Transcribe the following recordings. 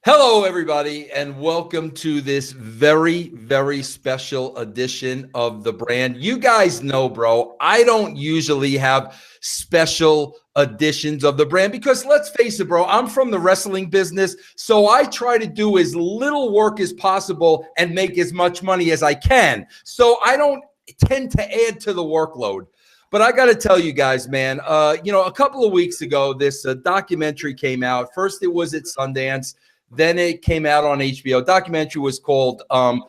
Hello, everybody, and welcome to this very, very special edition of The Brand. You guys know, bro, I don't usually have special editions of The Brand because let's face it, bro, I'm from the wrestling business, so I try to do as little work as possible and make as much money as I can. So I don't tend to add to the workload. But I got to tell you guys, man, a couple of weeks ago, this documentary came out. First, it was at Sundance. Then it came out on HBO. Documentary was called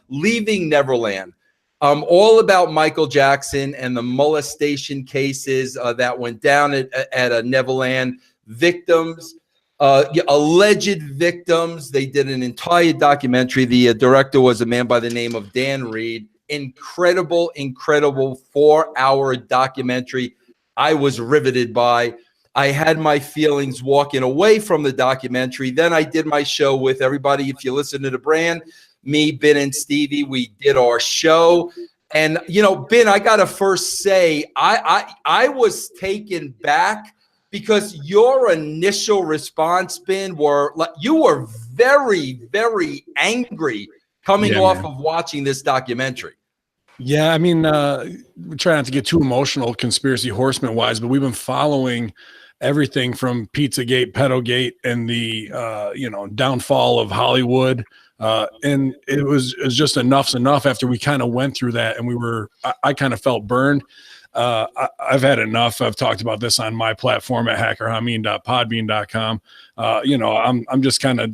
Leaving Neverland, all about Michael Jackson and the molestation cases that went down at Neverland. Victims, alleged victims. They did an entire documentary. The director was a man by the name of Dan Reed. Incredible 4-hour documentary. I was riveted by. I had my feelings walking away from the documentary. Then I did my show with everybody. If you listen to The Brand, me, Ben, and Stevie, we did our show. And, Ben, I got to first say, I was taken back because your initial response, Ben, you were very, very angry coming off of watching this documentary. Yeah, I mean, we try not to get too emotional conspiracy Horsemen wise, but we've been following everything from Pizzagate, Pedogate, and the downfall of Hollywood. And it was just enough's enough after we kind of went through that, and I kind of felt burned. I've had enough. I've talked about this on my platform at hackerhamin.podbean.com. I'm just kind of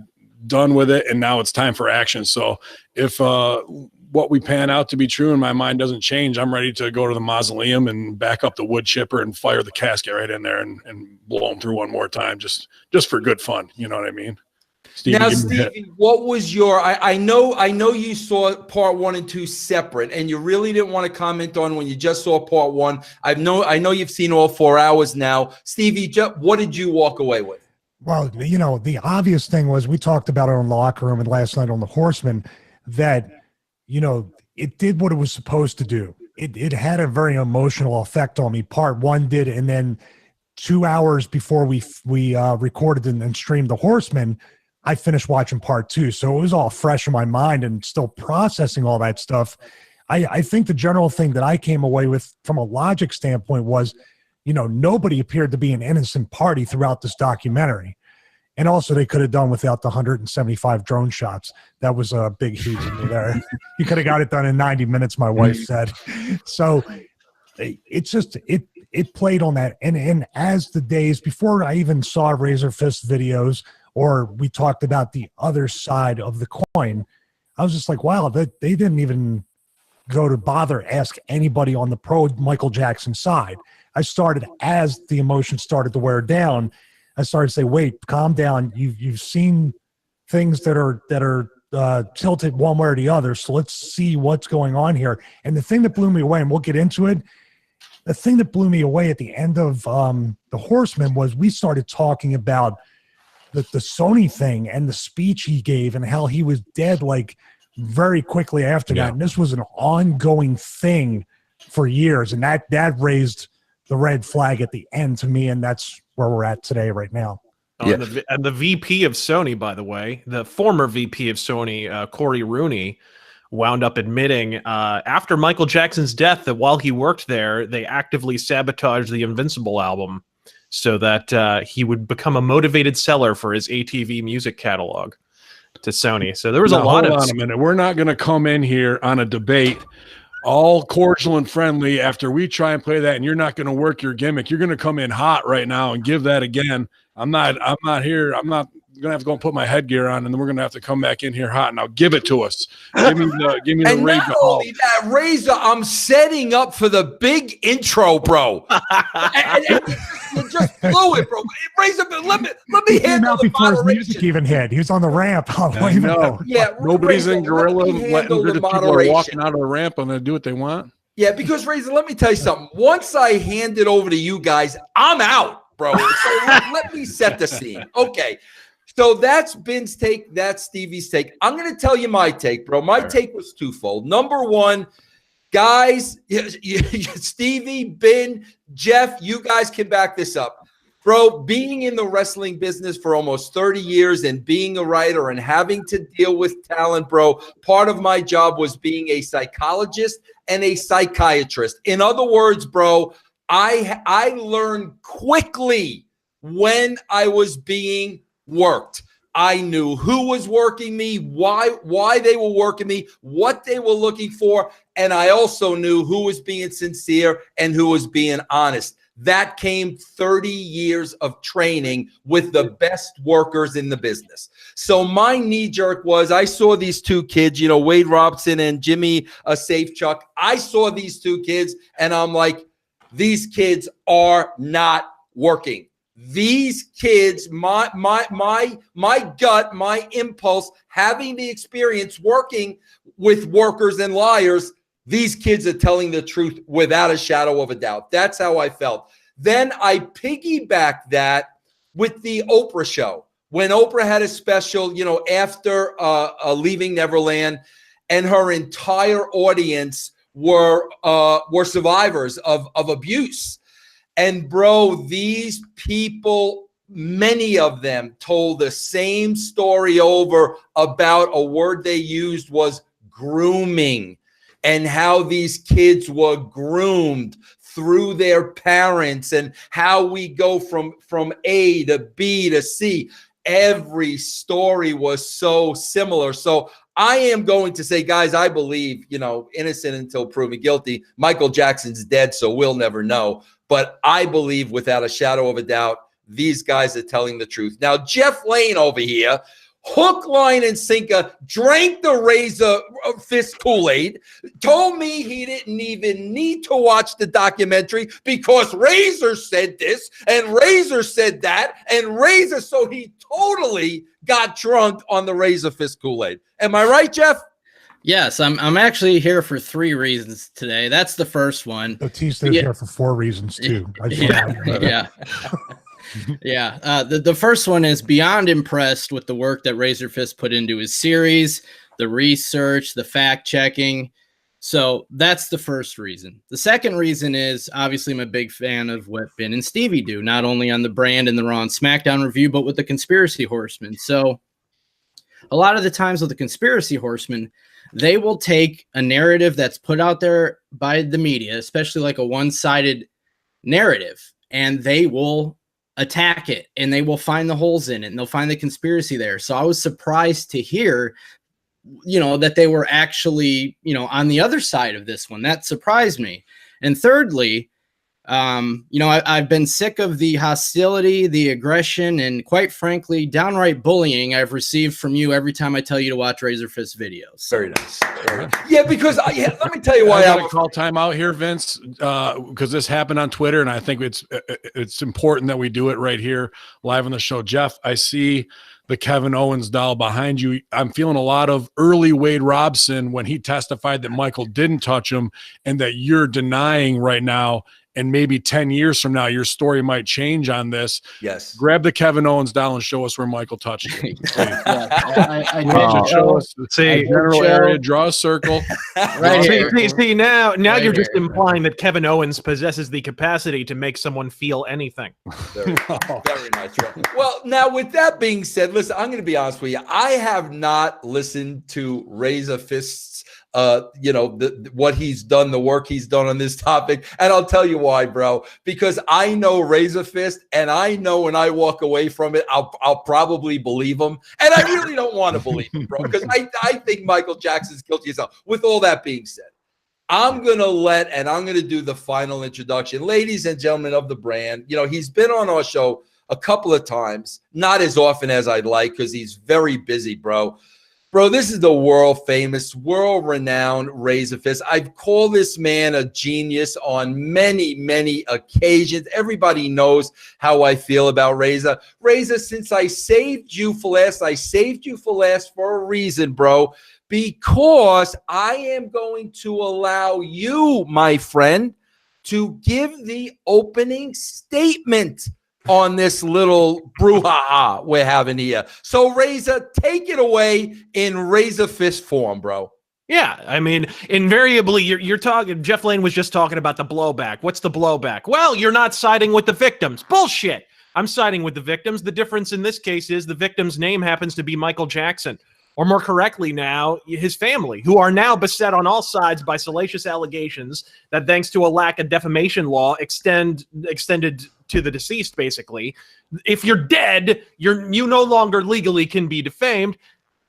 done with it, and now it's time for action. So if what we pan out to be true and my mind doesn't change, I'm ready to go to the mausoleum and back up the wood chipper and fire the casket right in there and blow them through one more time, just for good fun. You know what I mean? Stevie, now, Stevie, what was your? I know you saw part 1 and 2 separate, and you really didn't want to comment on when you just saw part 1. I know you've seen all 4 hours now. Stevie, what did you walk away with? Well, the obvious thing was we talked about it in the locker room and last night on the Horsemen that. It did what it was supposed to do. It had a very emotional effect on me. Part 1 did, and then 2 hours before we recorded and streamed the Horsemen, I finished watching part 2. So it was all fresh in my mind and still processing all that stuff. I think the general thing that I came away with from a logic standpoint was, nobody appeared to be an innocent party throughout this documentary. And also, they could have done without the 175 drone shots. That was a big heat to me there. You could have got it done in 90 minutes, my wife said. So it's just it played on that. And as the days before I even saw Razorfist videos or we talked about the other side of the coin, I was just like, wow, they didn't even go to bother ask anybody on the pro Michael Jackson side. I started as the emotion started to wear down. I started to say, wait, calm down. You've seen things that are tilted one way or the other. So let's see what's going on here. And the thing that blew me away, and we'll get into it, the thing that blew me away at the end of the Horsemen was we started talking about the Sony thing and the speech he gave and how he was dead like very quickly after that. And this was an ongoing thing for years. And that raised the red flag at the end to me. And that's where we're at today right now. And the VP of Sony, by the way, the former VP of Sony, Corey Rooney, wound up admitting after Michael Jackson's death that while he worked there, they actively sabotaged the Invincible album so that he would become a motivated seller for his ATV music catalog to Sony. So there was a lot of... Hold on a minute. We're not going to come in here on a debate all cordial and friendly after we try and play that, and you're not going to work your gimmick. You're going to come in hot right now and give that again. I'm not here. I'm not going to have to go and put my headgear on, and then we're going to have to come back in here hot. Now give it to us. Give me the and Razor. Not only that, Razor, I'm setting up for the big intro, bro. and you just blew it, bro. Razor, let me handle the before moderation. his music even hit. He was on the ramp. I know. Yeah, nobody's Razor, in Gorilla letting the people are walking out of the ramp and they do what they want. Yeah, because Razor, let me tell you something. Once I hand it over to you guys, I'm out, bro. So let me set the scene. Okay. So that's Ben's take. That's Stevie's take. I'm going to tell you my take, bro. My take was twofold. Number one, guys, Stevie, Ben, Jeff, you guys can back this up. Bro, being in the wrestling business for almost 30 years and being a writer and having to deal with talent, bro, part of my job was being a psychologist and a psychiatrist. In other words, bro, I learned quickly when I was being worked. I knew who was working me, why they were working me, what they were looking for, and I also knew who was being sincere and who was being honest. That came 30 years of training with the best workers in the business. So my knee jerk was, I saw these two kids, you know, Wade Robson and Jimmy Safechuck. I saw these two kids and I'm like, these kids are not working. These kids, my gut, my impulse, having the experience working with workers and liars, these kids are telling the truth without a shadow of a doubt. That's how I felt. Then I piggybacked that with the Oprah show. When Oprah had a special, you know, after Leaving Neverland, and her entire audience were survivors of abuse. And bro, these people, many of them told the same story over about a word they used was grooming, and how these kids were groomed through their parents and how we go from A to B to C. Every story was so similar. So I am going to say, guys, I believe, you know, innocent until proven guilty. Michael Jackson's dead, so we'll never know. But I believe without a shadow of a doubt, these guys are telling the truth. Now, Jeff Lane over here, hook, line, and sinker, drank the Razorfist Kool-Aid, told me he didn't even need to watch the documentary because Razor said this and Razor said that and Razor, so he totally got drunk on the Razorfist Kool-Aid. Am I right, Jeff? Yes, I'm actually here for 3 reasons today. That's the first one. Batista is here for 4 reasons too. The first one is beyond impressed with the work that Razorfist put into his series, the research, the fact checking. So that's the first reason. The second reason is obviously I'm a big fan of what Ben and Stevie do, not only on the brand and the Raw and SmackDown review, but with the Conspiracy Horsemen. So a lot of the times with the Conspiracy Horsemen, they will take a narrative that's put out there by the media, especially like a one-sided narrative, and they will attack it and they will find the holes in it and they'll find the conspiracy there. So I was surprised to hear, you know, that they were actually, you know, on the other side of this one. That surprised me. And thirdly, you know, I've been sick of the hostility, the aggression, and quite frankly, downright bullying I've received from you every time I tell you to watch Razorfist videos. Very nice. Yeah, because let me tell you why I got to call time out here, Vince, because this happened on Twitter, and I think it's important that we do it right here live on the show. Jeff, I see the Kevin Owens doll behind you. I'm feeling a lot of early Wade Robson when he testified that Michael didn't touch him, and that you're denying right now. And maybe 10 years from now, your story might change on this. Yes. Grab the Kevin Owens doll and show us where Michael touched you. Show us the general area, draw a circle. Right here. See, now right you're just implying that Kevin Owens possesses the capacity to make someone feel anything. Very nice. Well, now with that being said, listen, I'm going to be honest with you. I have not listened to Razorfist's you know, what he's done, the work he's done on this topic. And I'll tell you why, bro, because I know Razorfist, and I know when I walk away from it, I'll probably believe him. And I really don't want to believe him, bro, because I think Michael Jackson's guilty as hell. With all that being said, I'm going to do the final introduction. Ladies and gentlemen of the brand, you know, he's been on our show a couple of times, not as often as I'd like because he's very busy, bro. Bro, this is the world-famous, world-renowned Razorfist. I've called this man a genius on many, many occasions. Everybody knows how I feel about Razor. Razor, since I saved you for last for a reason, bro, because I am going to allow you, my friend, to give the opening statement on this little brouhaha we're having here. So, Razor, take it away in Razorfist form, bro. Yeah, I mean, invariably, you're talking. Jeff Lane was just talking about the blowback. What's the blowback? Well, you're not siding with the victims. Bullshit. I'm siding with the victims. The difference in this case is the victim's name happens to be Michael Jackson, or more correctly now, his family, who are now beset on all sides by salacious allegations that, thanks to a lack of defamation law, extended to the deceased, basically. If you're dead, you no longer legally can be defamed.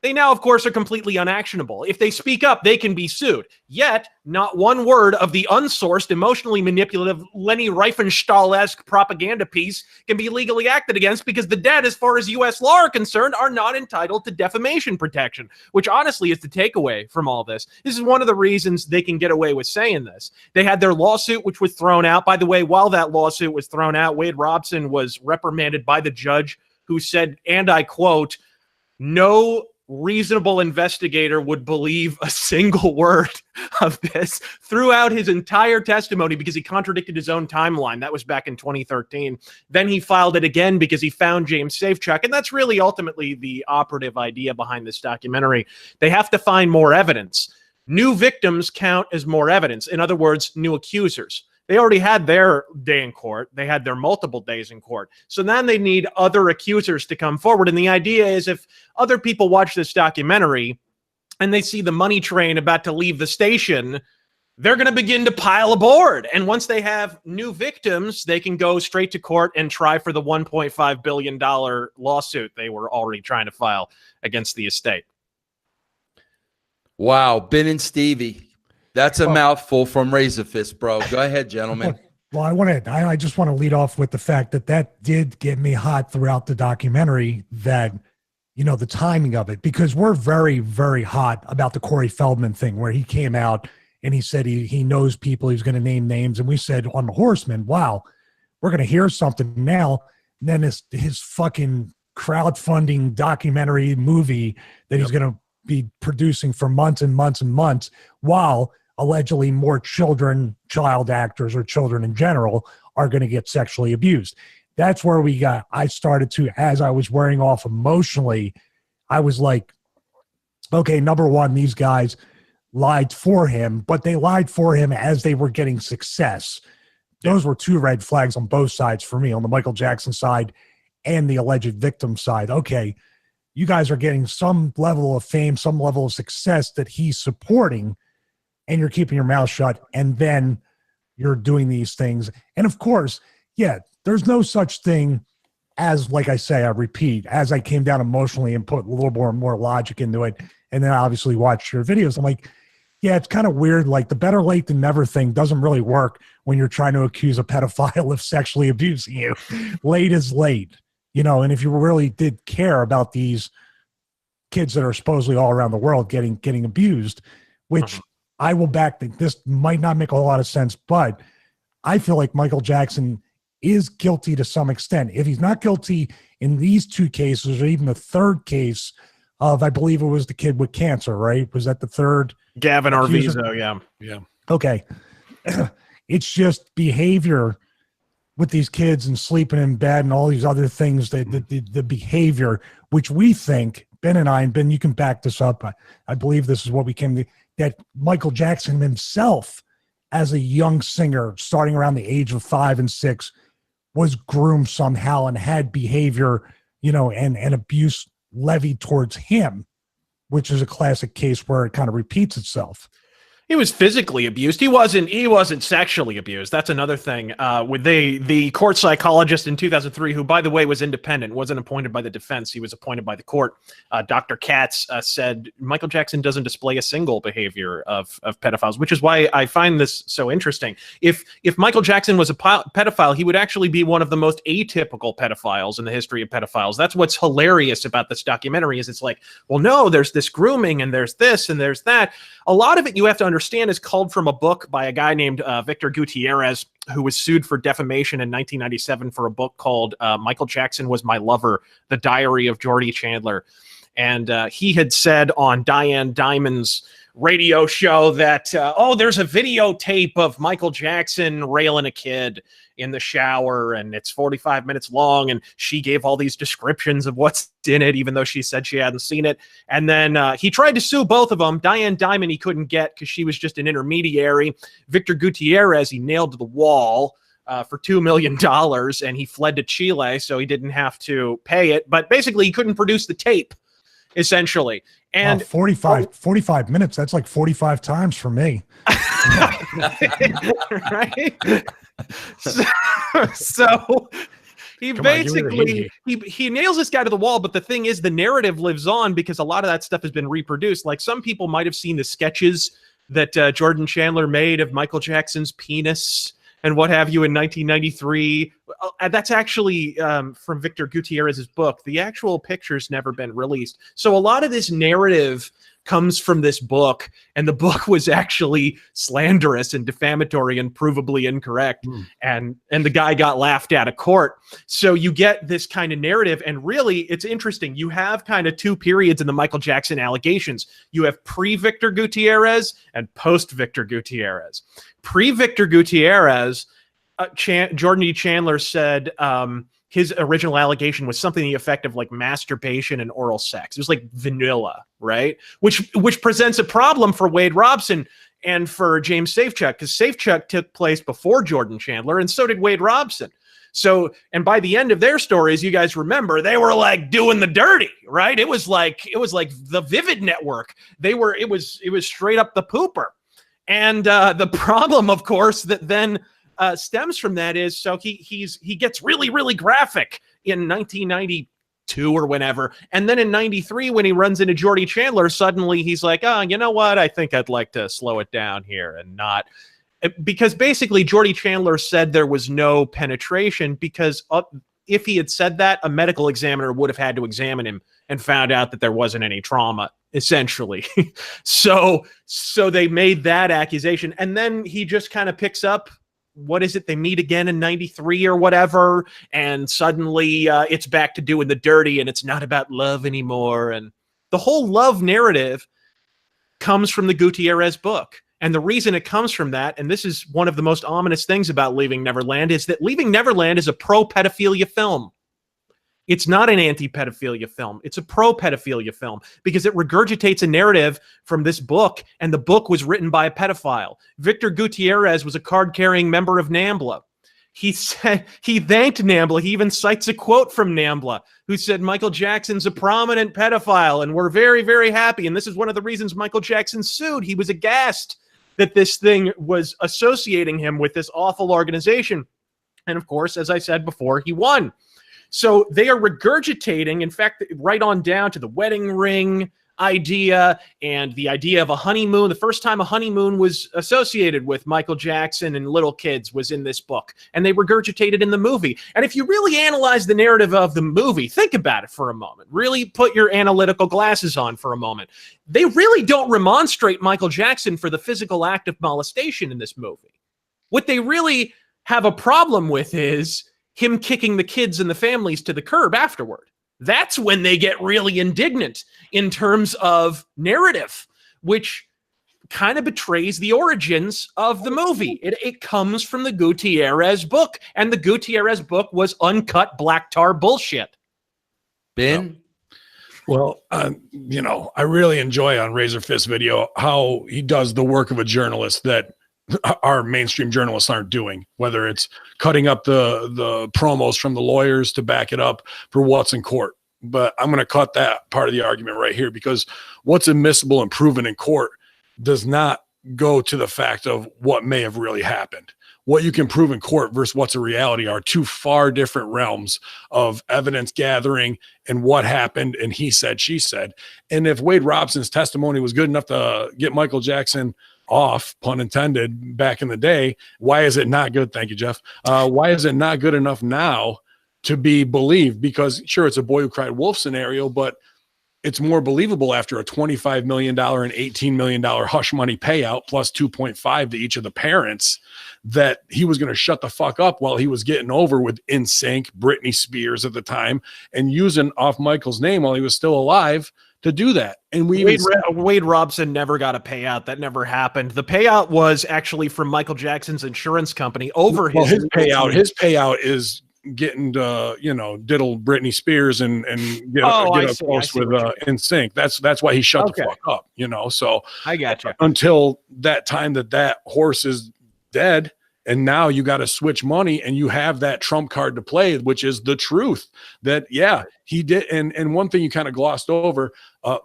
They now, of course, are completely unactionable. If they speak up, they can be sued. Yet, not one word of the unsourced, emotionally manipulative, Leni Riefenstahl-esque propaganda piece can be legally acted against, because the dead, as far as U.S. law are concerned, are not entitled to defamation protection, which honestly is the takeaway from all this. This is one of the reasons they can get away with saying this. They had their lawsuit, which was thrown out. By the way, while that lawsuit was thrown out, Wade Robson was reprimanded by the judge, who said, and I quote, "No reasonable investigator would believe a single word of this," throughout his entire testimony, because he contradicted his own timeline. That was back in 2013. Then he filed it again because he found James Safechuck. And that's really ultimately the operative idea behind this documentary. They have to find more evidence. New victims count as more evidence. In other words, new accusers. They already had their day in court. They had their multiple days in court. So then they need other accusers to come forward. And the idea is, if other people watch this documentary and they see the money train about to leave the station, they're going to begin to pile aboard. And once they have new victims, they can go straight to court and try for the $1.5 billion lawsuit they were already trying to file against the estate. Wow. Ben and Stevie. That's a mouthful from Razorfist, bro. Go ahead, gentlemen. Well, I just want to lead off with the fact that did get me hot throughout the documentary, that, the timing of it, because we're very, very hot about the Corey Feldman thing, where he came out and he said he knows people, he's going to name names. And we said on the Horsemen, wow, we're going to hear something now. And then his fucking crowdfunding documentary movie that he's going to be producing for months and months and months, while allegedly more child actors or children in general are going to get sexually abused. That's where I started to, as I was wearing off emotionally, I was like, okay, number one, these guys lied for him, but they lied for him as they were getting success. Those were two red flags on both sides for me, on the Michael Jackson side and the alleged victim side. Okay, you guys are getting some level of fame, some level of success that he's supporting, and you're keeping your mouth shut, and then you're doing these things. And of course, there's no such thing as, like I say, I repeat, as I came down emotionally and put a little more logic into it, and then obviously watched your videos, I'm like, it's kind of weird. Like, the better late than never thing doesn't really work when you're trying to accuse a pedophile of sexually abusing you. Late is late, and if you really did care about these kids that are supposedly all around the world getting abused, which I will back that this might not make a lot of sense, but I feel like Michael Jackson is guilty to some extent. If he's not guilty in these two cases, or even the third case of, I believe it was the kid with cancer, right? Was that the third? Gavin Arvizo, yeah. Okay. It's just behavior with these kids and sleeping in bed and all these other things, the behavior, which we think, Ben and I, and Ben, you can back this up. I believe this is what we came to, that Michael Jackson himself, as a young singer, starting around the age of 5 and 6, was groomed somehow and had behavior, and abuse levied towards him, which is a classic case where it kind of repeats itself. He was physically abused. He wasn't sexually abused. That's another thing. With the court psychologist in 2003, who, by the way, was independent, wasn't appointed by the defense. He was appointed by the court. Dr. Katz said Michael Jackson doesn't display a single behavior of pedophiles, which is why I find this so interesting. If Michael Jackson was a pedophile, he would actually be one of the most atypical pedophiles in the history of pedophiles. That's what's hilarious about this documentary, is it's like, well, no, there's this grooming and there's this and there's that. A lot of it, you have to understand, is culled from a book by a guy named Victor Gutierrez, who was sued for defamation in 1997 for a book called Michael Jackson Was My Lover, The Diary of Jordy Chandler. And he had said on Diane Diamond's radio show that, there's a videotape of Michael Jackson railing a kid in the shower, and it's 45 minutes long, and she gave all these descriptions of what's in it, even though she said she hadn't seen it. And then he tried to sue both of them. Diane Diamond he couldn't get because she was just an intermediary. Victor Gutierrez he nailed to the wall. for $2 million, and he fled to Chile, so he didn't have to pay it. But basically, he couldn't produce the tape, essentially. And 45 minutes, that's like 45 times for me. Right? So he basically he nails this guy to the wall, but the thing is, the narrative lives on because a lot of that stuff has been reproduced. Like, some people might have seen the sketches that Jordan Chandler made of Michael Jackson's penis and what have you in 1993. That's actually from Victor Gutierrez's book. The actual picture's never been released. So a lot of this narrative comes from this book, and the book was actually slanderous and defamatory and provably incorrect. And the guy got laughed out of court. So you get this kind of narrative, and really it's interesting. You have kind of two periods in the Michael Jackson allegations. You have pre-Victor Gutierrez and post-Victor Gutierrez. Pre-Victor Gutierrez, Jordan E. Chandler said his original allegation was something to the effect of like masturbation and oral sex. It was like vanilla, right? Which presents a problem for Wade Robson and for James Safechuck, because Safechuck took place before Jordan Chandler, and so did Wade Robson. So, and by the end of their stories, you guys remember, they were like doing the dirty, right? It was like the Vivid Network. It was straight up the pooper. And the problem, of course, that then stems from that is, so he gets really, really graphic in 1992 or whenever. And then in 93, when he runs into Jordy Chandler, suddenly he's like, oh, you know what? I think I'd like to slow it down here and not. Because basically Jordy Chandler said there was no penetration because if he had said that, a medical examiner would have had to examine him and found out that there wasn't any trauma, essentially. So they made that accusation. And then he just kind of picks up, what is it? They meet again in 93 or whatever. And suddenly it's back to doing the dirty, and it's not about love anymore. And the whole love narrative comes from the Gutierrez book. And the reason it comes from that, and this is one of the most ominous things about Leaving Neverland, is that Leaving Neverland is a pro-pedophilia film. It's not an anti-pedophilia film. It's a pro-pedophilia film because it regurgitates a narrative from this book, and the book was written by a pedophile. Victor Gutierrez was a card-carrying member of NAMBLA. He said he thanked NAMBLA. He even cites a quote from NAMBLA, who said Michael Jackson's a prominent pedophile, and we're very, very happy. And this is one of the reasons Michael Jackson sued. He was aghast that this thing was associating him with this awful organization. And of course, as I said before, he won. So they are regurgitating, in fact, right on down to the wedding ring idea and the idea of a honeymoon. The first time a honeymoon was associated with Michael Jackson and little kids was in this book, and they regurgitated in the movie. And if you really analyze the narrative of the movie, think about it for a moment, really put your analytical glasses on for a moment. They really don't remonstrate Michael Jackson for the physical act of molestation in this movie. What they really have a problem with is him kicking the kids and the families to the curb afterward. That's when they get really indignant in terms of narrative, which kind of betrays the origins of the movie. It comes from the Gutierrez book, and the Gutierrez book was uncut black tar bullshit. Ben? Well, I really enjoy on Razorfist video how he does the work of a journalist that our mainstream journalists aren't doing, whether it's cutting up the promos from the lawyers to back it up for what's in court. But I'm going to cut that part of the argument right here, because what's admissible and proven in court does not go to the fact of what may have really happened. What you can prove in court versus what's a reality are two far different realms of evidence gathering and what happened and he said, she said. And if Wade Robson's testimony was good enough to get Michael Jackson off, pun intended, back in the day, why is it not good? Thank you, Jeff. Why is it not good enough now to be believed? Because sure, it's a boy who cried wolf scenario, but it's more believable after a $25 million and $18 million hush money payout plus 2.5 to each of the parents that he was going to shut the fuck up while he was getting over with NSYNC, Britney Spears at the time, and using off Michael's name while he was still alive to do that. And Wade Robson never got a payout. That never happened. The payout was actually from Michael Jackson's insurance company over his payout. His payout is getting to, diddle Britney Spears and get up close with NSYNC. That's why he shut the fuck up, So I got you. Until that time that horse is dead And now you got to switch money, and you have that trump card to play, which is the truth that, yeah, he did. And one thing you kind of glossed over,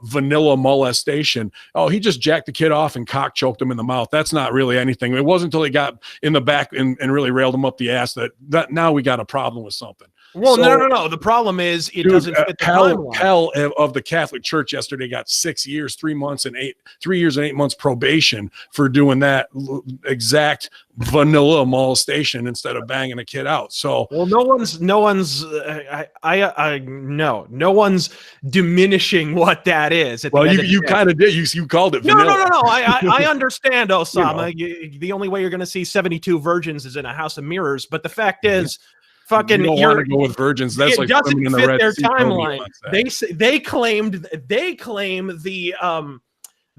vanilla molestation. Oh, he just jacked the kid off and cock choked him in the mouth. That's not really anything. It wasn't until he got in the back and really railed him up the ass that now we got a problem with something. Well, So, no. The problem is it doesn't fit the timeline. Pell of the Catholic Church yesterday got 6 years, 3 years and 8 months probation for doing that exact vanilla molestation instead of banging a kid out. So, well, no one's diminishing what that is. well, you kind of did. You called it vanilla. No. I understand, Osama. The only way you're going to see 72 virgins is in a house of mirrors. But the fact is, fucking, you don't want to go with virgins. That's like doesn't swimming in the fit Red their Sea. timeline. They claim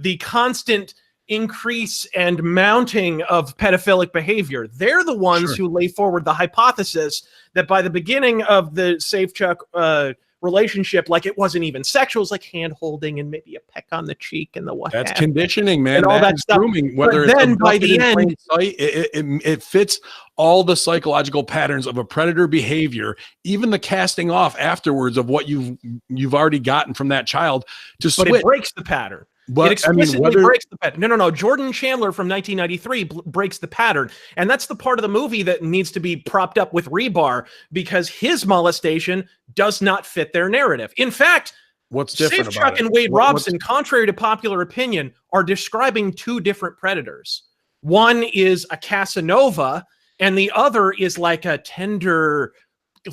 the constant increase and mounting of pedophilic behavior. They're the ones who lay forward the hypothesis that by the beginning of the Safechuck relationship, like it wasn't even sexual, it was like hand holding and maybe a peck on the cheek and the what. That's conditioning, man. And all that stuff. Grooming. Whether But then it's by the end, sight, it fits all the psychological patterns of a predator behavior, even the casting off afterwards of what you've already gotten from that child to switch. But it breaks the pattern. But it explicitly breaks the pattern. No. Jordan Chandler from 1993 breaks the pattern. And that's the part of the movie that needs to be propped up with rebar because his molestation does not fit their narrative. In fact, what's different Safechuck about it? and Wade Robson, contrary to popular opinion, are describing two different predators. One is a Casanova, and the other is like a tender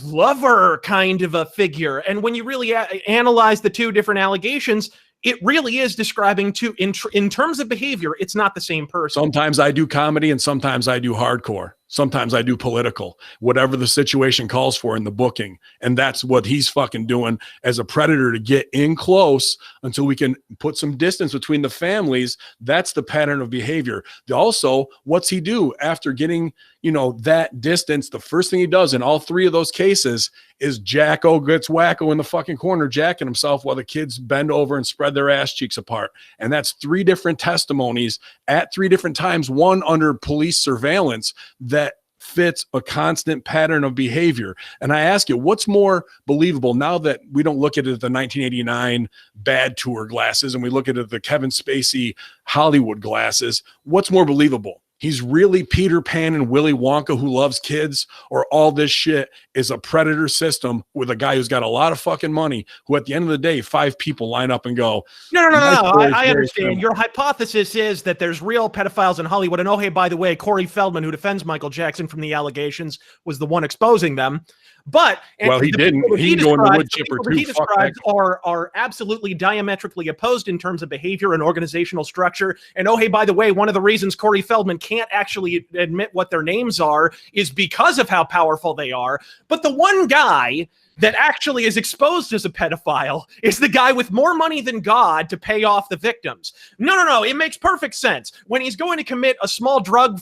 lover kind of a figure. And when you really analyze the two different allegations, it really is describing two in terms of behavior. It's not the same person. Sometimes I do comedy and sometimes I do hardcore. Sometimes I do political, whatever the situation calls for in the booking. And that's what he's fucking doing as a predator to get in close until we can put some distance between the families. That's the pattern of behavior. Also, what's he do after getting, that distance? The first thing he does in all three of those cases is Jacko gets wacko in the fucking corner, jacking himself while the kids bend over and spread their ass cheeks apart. And that's three different testimonies at three different times, one under police surveillance that fits a constant pattern of behavior. And I ask you, what's more believable now that we don't look at it at the 1989 bad tour glasses and we look at it the Kevin Spacey Hollywood glasses? What's more believable? He's really Peter Pan and Willy Wonka who loves kids, or all this shit is a predator system with a guy who's got a lot of fucking money who at the end of the day, 5 people line up and go, no. I understand. Your hypothesis is that there's real pedophiles in Hollywood. And hey, by the way, Corey Feldman, who defends Michael Jackson from the allegations, was the one exposing them. But he didn't. He can go in the wood chipper too. He describes are absolutely diametrically opposed in terms of behavior and organizational structure. And hey, by the way, one of the reasons Corey Feldman can't actually admit what their names are is because of how powerful they are. But the one guy that actually is exposed as a pedophile is the guy with more money than God to pay off the victims. No. It makes perfect sense. When he's going to commit a small drug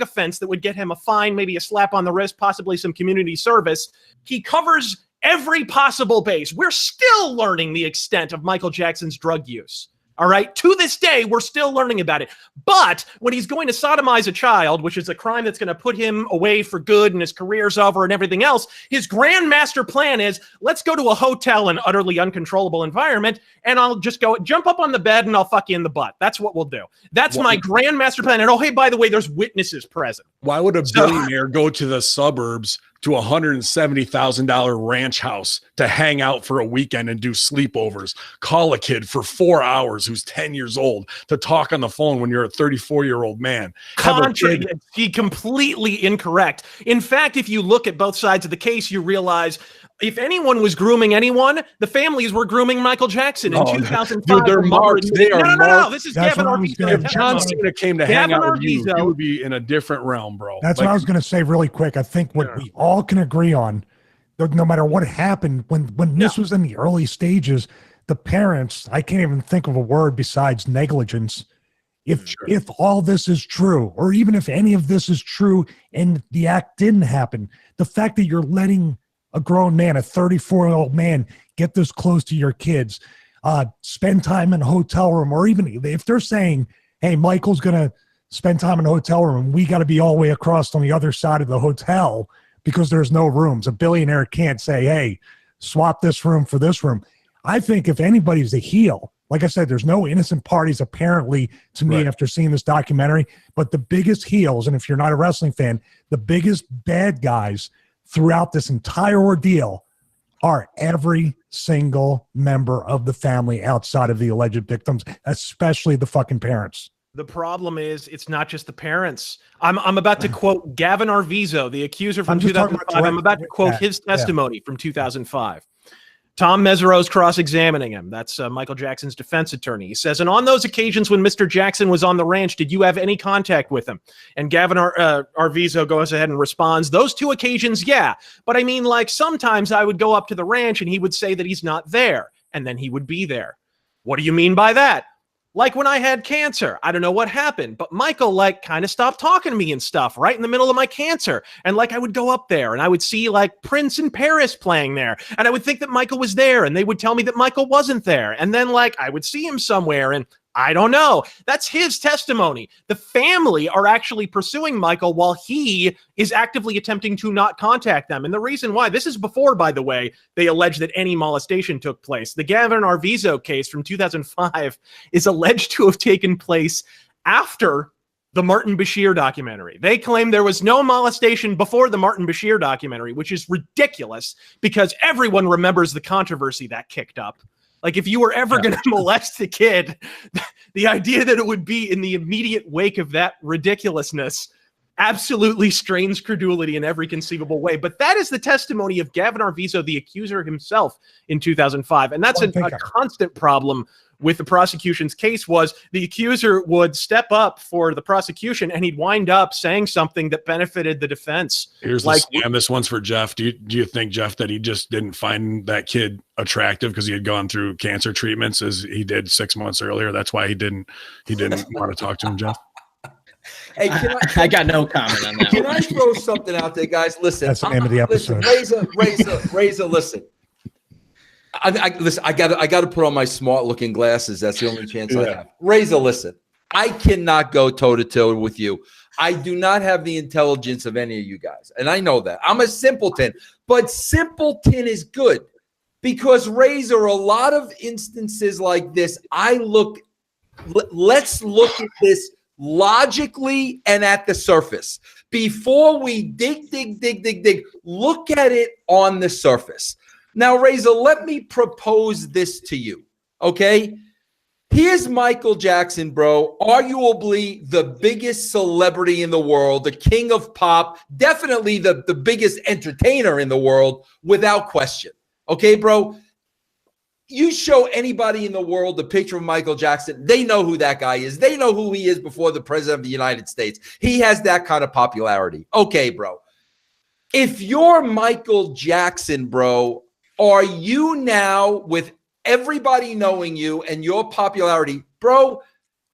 offense that would get him a fine, maybe a slap on the wrist, possibly some community service, he covers every possible base. We're still learning the extent of Michael Jackson's drug use. All right. To this day, we're still learning about it. But when he's going to sodomize a child, which is a crime that's going to put him away for good and his career's over and everything else, his grand master plan is, let's go to a hotel in utterly uncontrollable environment, and I'll just jump up on the bed and I'll fuck you in the butt. That's what we'll do. That's my grand master plan. And hey, by the way, there's witnesses present. Why would a billionaire go to the suburbs to a $170,000 ranch house to hang out for a weekend and do sleepovers, call a kid for 4 hours who's 10 years old to talk on the phone when you're a 34-year-old man? He completely incorrect. In fact, if you look at both sides of the case, you realize if anyone was grooming anyone, the families were grooming Michael Jackson in 2005. Dude, they're marked. They are marked. No. This is Gavin Arvizo. If John Cena came to hang out with you, he would be in a different realm, bro. That's what I was going to say really quick. I think what we all can agree on, no matter what happened, when this was in the early stages, the parents, I can't even think of a word besides negligence. If all this is true, or even if any of this is true and the act didn't happen, the fact that you're letting a grown man, a 34-year-old man, get this close to your kids, spend time in a hotel room, or even if they're saying, hey, Michael's going to spend time in a hotel room, and we got to be all the way across on the other side of the hotel because there's no rooms. A billionaire can't say, hey, swap this room for this room. I think if anybody's a heel, like I said, there's no innocent parties apparently to me after seeing this documentary, but the biggest heels, and if you're not a wrestling fan, the biggest bad guys throughout this entire ordeal are every single member of the family outside of the alleged victims, especially the fucking parents. The problem is it's not just the parents. I'm about to quote Gavin Arvizo, the accuser from 2005. I'm about to quote his testimony from 2005. Tom Mesereau's cross-examining him. That's Michael Jackson's defense attorney. He says, and on those occasions when Mr. Jackson was on the ranch, did you have any contact with him? And Gavin Arvizo goes ahead and responds, those 2 occasions, yeah. But I mean, like, sometimes I would go up to the ranch and he would say that he's not there, and then he would be there. What do you mean by that? Like when I had cancer, I don't know what happened, but Michael like kind of stopped talking to me and stuff right in the middle of my cancer. And like I would go up there and I would see like Prince in Paris playing there. And I would think that Michael was there and they would tell me that Michael wasn't there. And then like I would see him somewhere and I don't know. That's his testimony. The family are actually pursuing Michael while he is actively attempting to not contact them. And the reason why, this is before, by the way, they allege that any molestation took place. The Gavin Arvizo case from 2005 is alleged to have taken place after the Martin Bashir documentary. They claim there was no molestation before the Martin Bashir documentary, which is ridiculous because everyone remembers the controversy that kicked up. Like, if you were ever going to molest a kid, the idea that it would be in the immediate wake of that ridiculousness absolutely strains credulity in every conceivable way. But that is the testimony of Gavin Arvizo, the accuser himself, in 2005. And that's a constant problem with the prosecution's case was the accuser would step up for the prosecution and he'd wind up saying something that benefited the defense. Here's like, this one's for Jeff. Do you think, Jeff, that he just didn't find that kid attractive because he had gone through cancer treatments as he did 6 months earlier? That's why he didn't want to talk to him, Jeff? Hey, I got no comment on that. Can I throw something out there, guys? Listen, that's the name of the episode. Razor, listen. Listen, I got to put on my smart looking glasses. That's the only chance I have. Razor, listen, I cannot go toe to toe with you. I do not have the intelligence of any of you guys. And I know that. I'm a simpleton, but simpleton is good because Razor, a lot of instances like this, let's look at this logically and at the surface. Before we dig, look at it on the surface. Now, Razor, let me propose this to you, okay? Here's Michael Jackson, bro, arguably the biggest celebrity in the world, the king of pop, definitely the biggest entertainer in the world, without question, okay, bro? You show anybody in the world the picture of Michael Jackson, they know who that guy is. They know who he is before the president of the United States. He has that kind of popularity. Okay, bro. If you're Michael Jackson, bro, are you now, with everybody knowing you and your popularity, bro,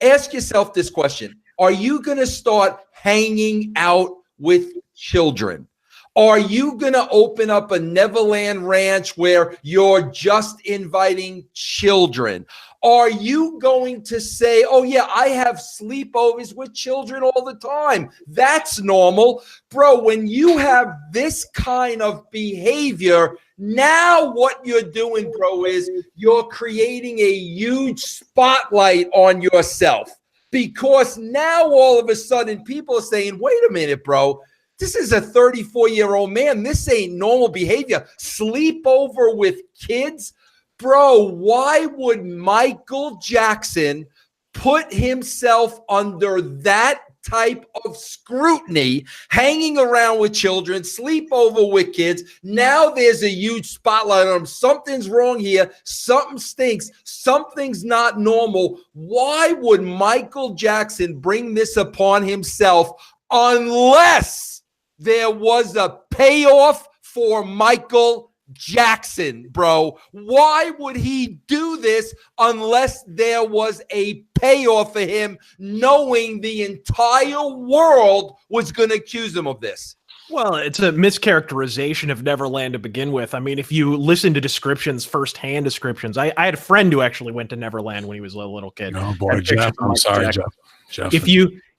ask yourself this question. Are you going to start hanging out with children? Are you going to open up a Neverland ranch where you're just inviting children? Are you going to say, oh, yeah, I have sleepovers with children all the time? That's normal. Bro, when you have this kind of behavior, now what you're doing, bro, is you're creating a huge spotlight on yourself because now all of a sudden people are saying, wait a minute, bro. This is a 34-year-old man. This ain't normal behavior. Sleepover with kids? Bro, why would Michael Jackson put himself under that type of scrutiny, hanging around with children, sleepover with kids? Now there's a huge spotlight on him. Something's wrong here. Something stinks. Something's not normal. Why would Michael Jackson bring this upon himself unless there was a payoff for Michael Jackson, bro? Why would he do this unless there was a payoff for him, knowing the entire world was going to accuse him of this? Well, it's a mischaracterization of Neverland to begin with. I mean, if you listen to descriptions, firsthand descriptions, I had a friend who actually went to Neverland when he was a little kid. Oh boy, Jeff. I'm sorry, Jeff.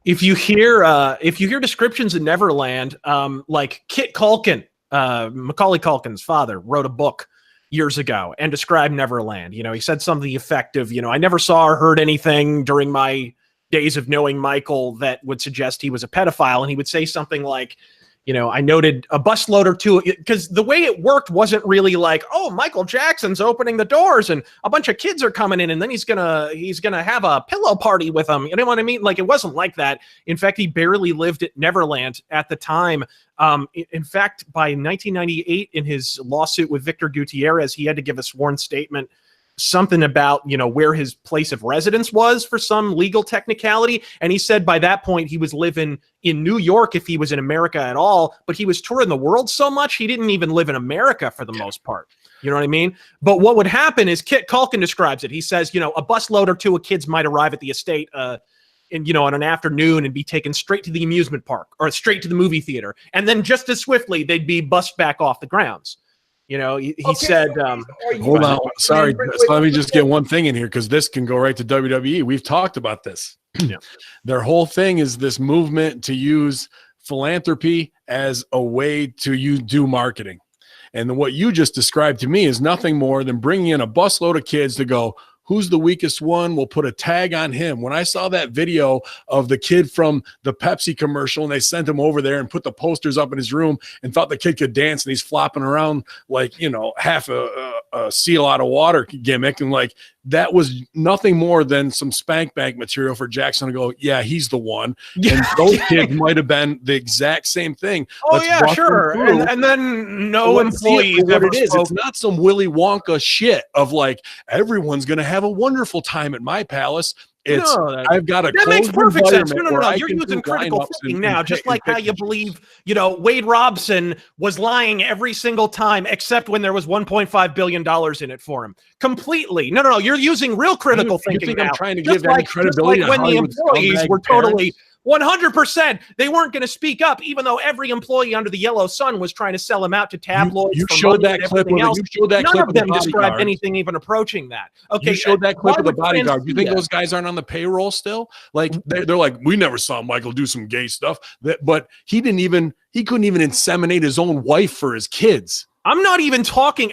If you hear descriptions of Neverland, like Kit Culkin, Macaulay Culkin's father, wrote a book years ago and described Neverland. You know, he said something effective. You know, I never saw or heard anything during my days of knowing Michael that would suggest he was a pedophile. And he would say something like, you know, I noted a busload or two, because the way it worked wasn't really like, oh, Michael Jackson's opening the doors and a bunch of kids are coming in and then he's gonna have a pillow party with them. You know what I mean? Like, it wasn't like that. In fact, he barely lived at Neverland at the time. In fact, by 1998, in his lawsuit with Victor Gutierrez, he had to give a sworn statement, something about, you know, where his place of residence was for some legal technicality. And he said by that point he was living in New York if he was in America at all, but he was touring the world so much he didn't even live in America for the most part. You know what I mean? But what would happen is Kit Culkin describes it. He says, you know, a busload or two of kids might arrive at the estate in, you know, on an afternoon and be taken straight to the amusement park or straight to the movie theater. And then just as swiftly, they'd be bussed back off the grounds. You know, he said, hold on. Sorry. So let me just get one thing in here, because this can go right to WWE. We've talked about this. Yeah. Their whole thing is this movement to use philanthropy as a way to do marketing. And what you just described to me is nothing more than bringing in a busload of kids to go, who's the weakest one? We'll put a tag on him. When I saw that video of the kid from the Pepsi commercial and they sent him over there and put the posters up in his room and thought the kid could dance and he's flopping around like, you know, half a seal out of water gimmick. And like, that was nothing more than some spank bank material for Jackson to go, yeah, he's the one. Yeah. And those kids might have been the exact same thing. Oh, yeah, sure. And then no employees ever spoke. It's not some Willy Wonka shit of like, everyone's going to have a wonderful time at my palace. It's I've got a that makes perfect sense. No. You're can using critical thinking now, just like how you believe, you know, Wade Robson was lying every single time, except when there was $1.5 billion in it for him. Completely. No. You're using real critical thinking think now. I'm trying to just give any credibility just like when the employees were totally. Parents? 100%. They weren't going to speak up, even though every employee under the yellow sun was trying to sell him out to tabloids. You showed that clip. You showed that None clip of them the described anything even approaching that. Okay, you showed that clip of the bodyguard. You think those guys aren't on the payroll still? Like they're like, we never saw Michael do some gay stuff. But he couldn't even inseminate his own wife for his kids. I'm not even talking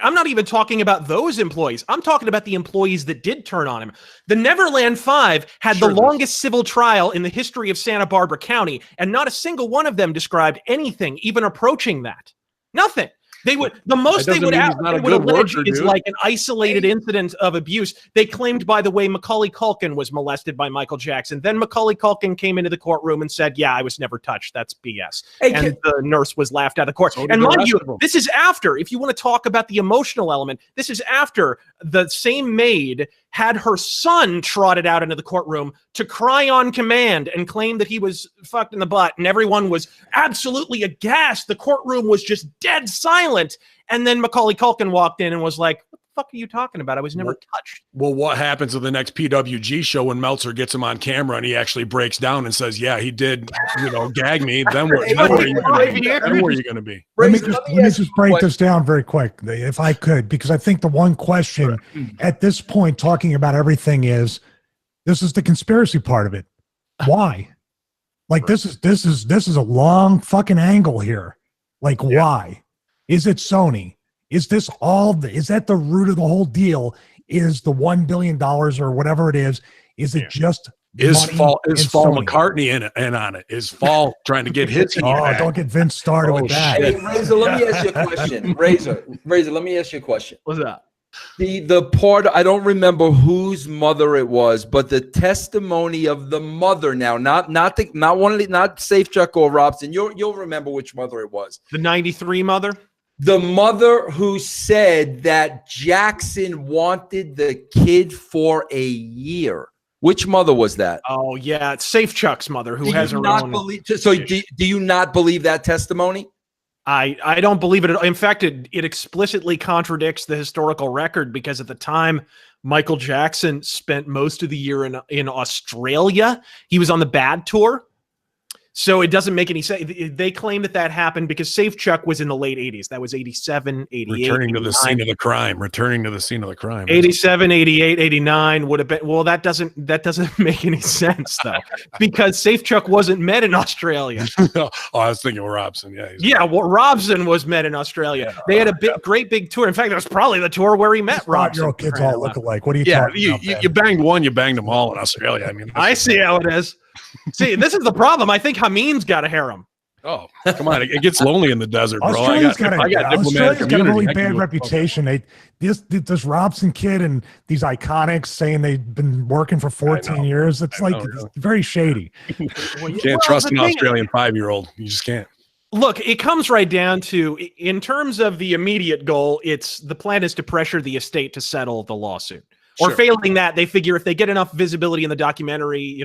about those employees. I'm talking about the employees that did turn on him. The Neverland Five had the longest civil trial in the history of Santa Barbara County, and not a single one of them described anything even approaching that. Nothing. They would allege is like an isolated incident of abuse. They claimed, by the way, Macaulay Culkin was molested by Michael Jackson. Then Macaulay Culkin came into the courtroom and said, yeah, I was never touched. That's BS. And the nurse was laughed out of court. And mind you, this is after, if you want to talk about the emotional element, this is after the same maid had her son trotted out into the courtroom to cry on command and claim that he was fucked in the butt. And everyone was absolutely aghast. The courtroom was just dead silent. And then Macaulay Culkin walked in and was like, what the fuck are you talking about? I was never touched. Well, what happens to the next PWG show when Meltzer gets him on camera and he actually breaks down and says, yeah, he did, gag me. Then where are you going to be? Let me just break this down very quick, if I could, because I think the one question at this point talking about everything is, this is the conspiracy part of it. Why? Like this is a long fucking angle here. Like why? Is it Sony? Is this is that the root of the whole deal? Is the $1 billion or whatever it is? Is it just Is Fall McCartney in on it? Is Fall trying to get his? Don't get Vince started with that. Hey, Razor, let me ask you a question. Razor, let me ask you a question. What's that? The part, I don't remember whose mother it was, but the testimony of the mother now, not Safe Chuck or Robson. You'll remember which mother it was. The 93 mother? The mother who said that Jackson wanted the kid for a year. Which mother was that? Oh, yeah. It's Safe Chuck's mother who has her own. Do you not believe that testimony? I don't believe it at all. In fact, it explicitly contradicts the historical record, because at the time, Michael Jackson spent most of the year in Australia. He was on the Bad Tour. So it doesn't make any sense. They claim that happened because Safechuck was in the late 80s. That was 87, 88. Returning to the scene of the crime. Returning to the scene of the crime. 87, 88, 89 would have been. Well, that doesn't make any sense though, because Safechuck wasn't met in Australia. Oh, I was thinking Robson. Yeah. Yeah, well, Robson was met in Australia. They had a great big tour. In fact, that was probably the tour where he met Robson. 5-year-old kids all look alike. What are you talking about? You banged one, you banged them all in Australia. I mean, I see how it is. See, this is the problem. I think Hamin's got a harem. Oh, come on. It gets lonely in the desert, bro. Australia's got a really community. bad reputation. This Robson kid and these Iconics saying they've been working for 14 years. It's it's very shady. You can't trust an Australian 5-year-old. You just can't. Look, it comes right down to, in terms of the immediate goal, the plan is to pressure the estate to settle the lawsuit. Or failing that, they figure if they get enough visibility in the documentary,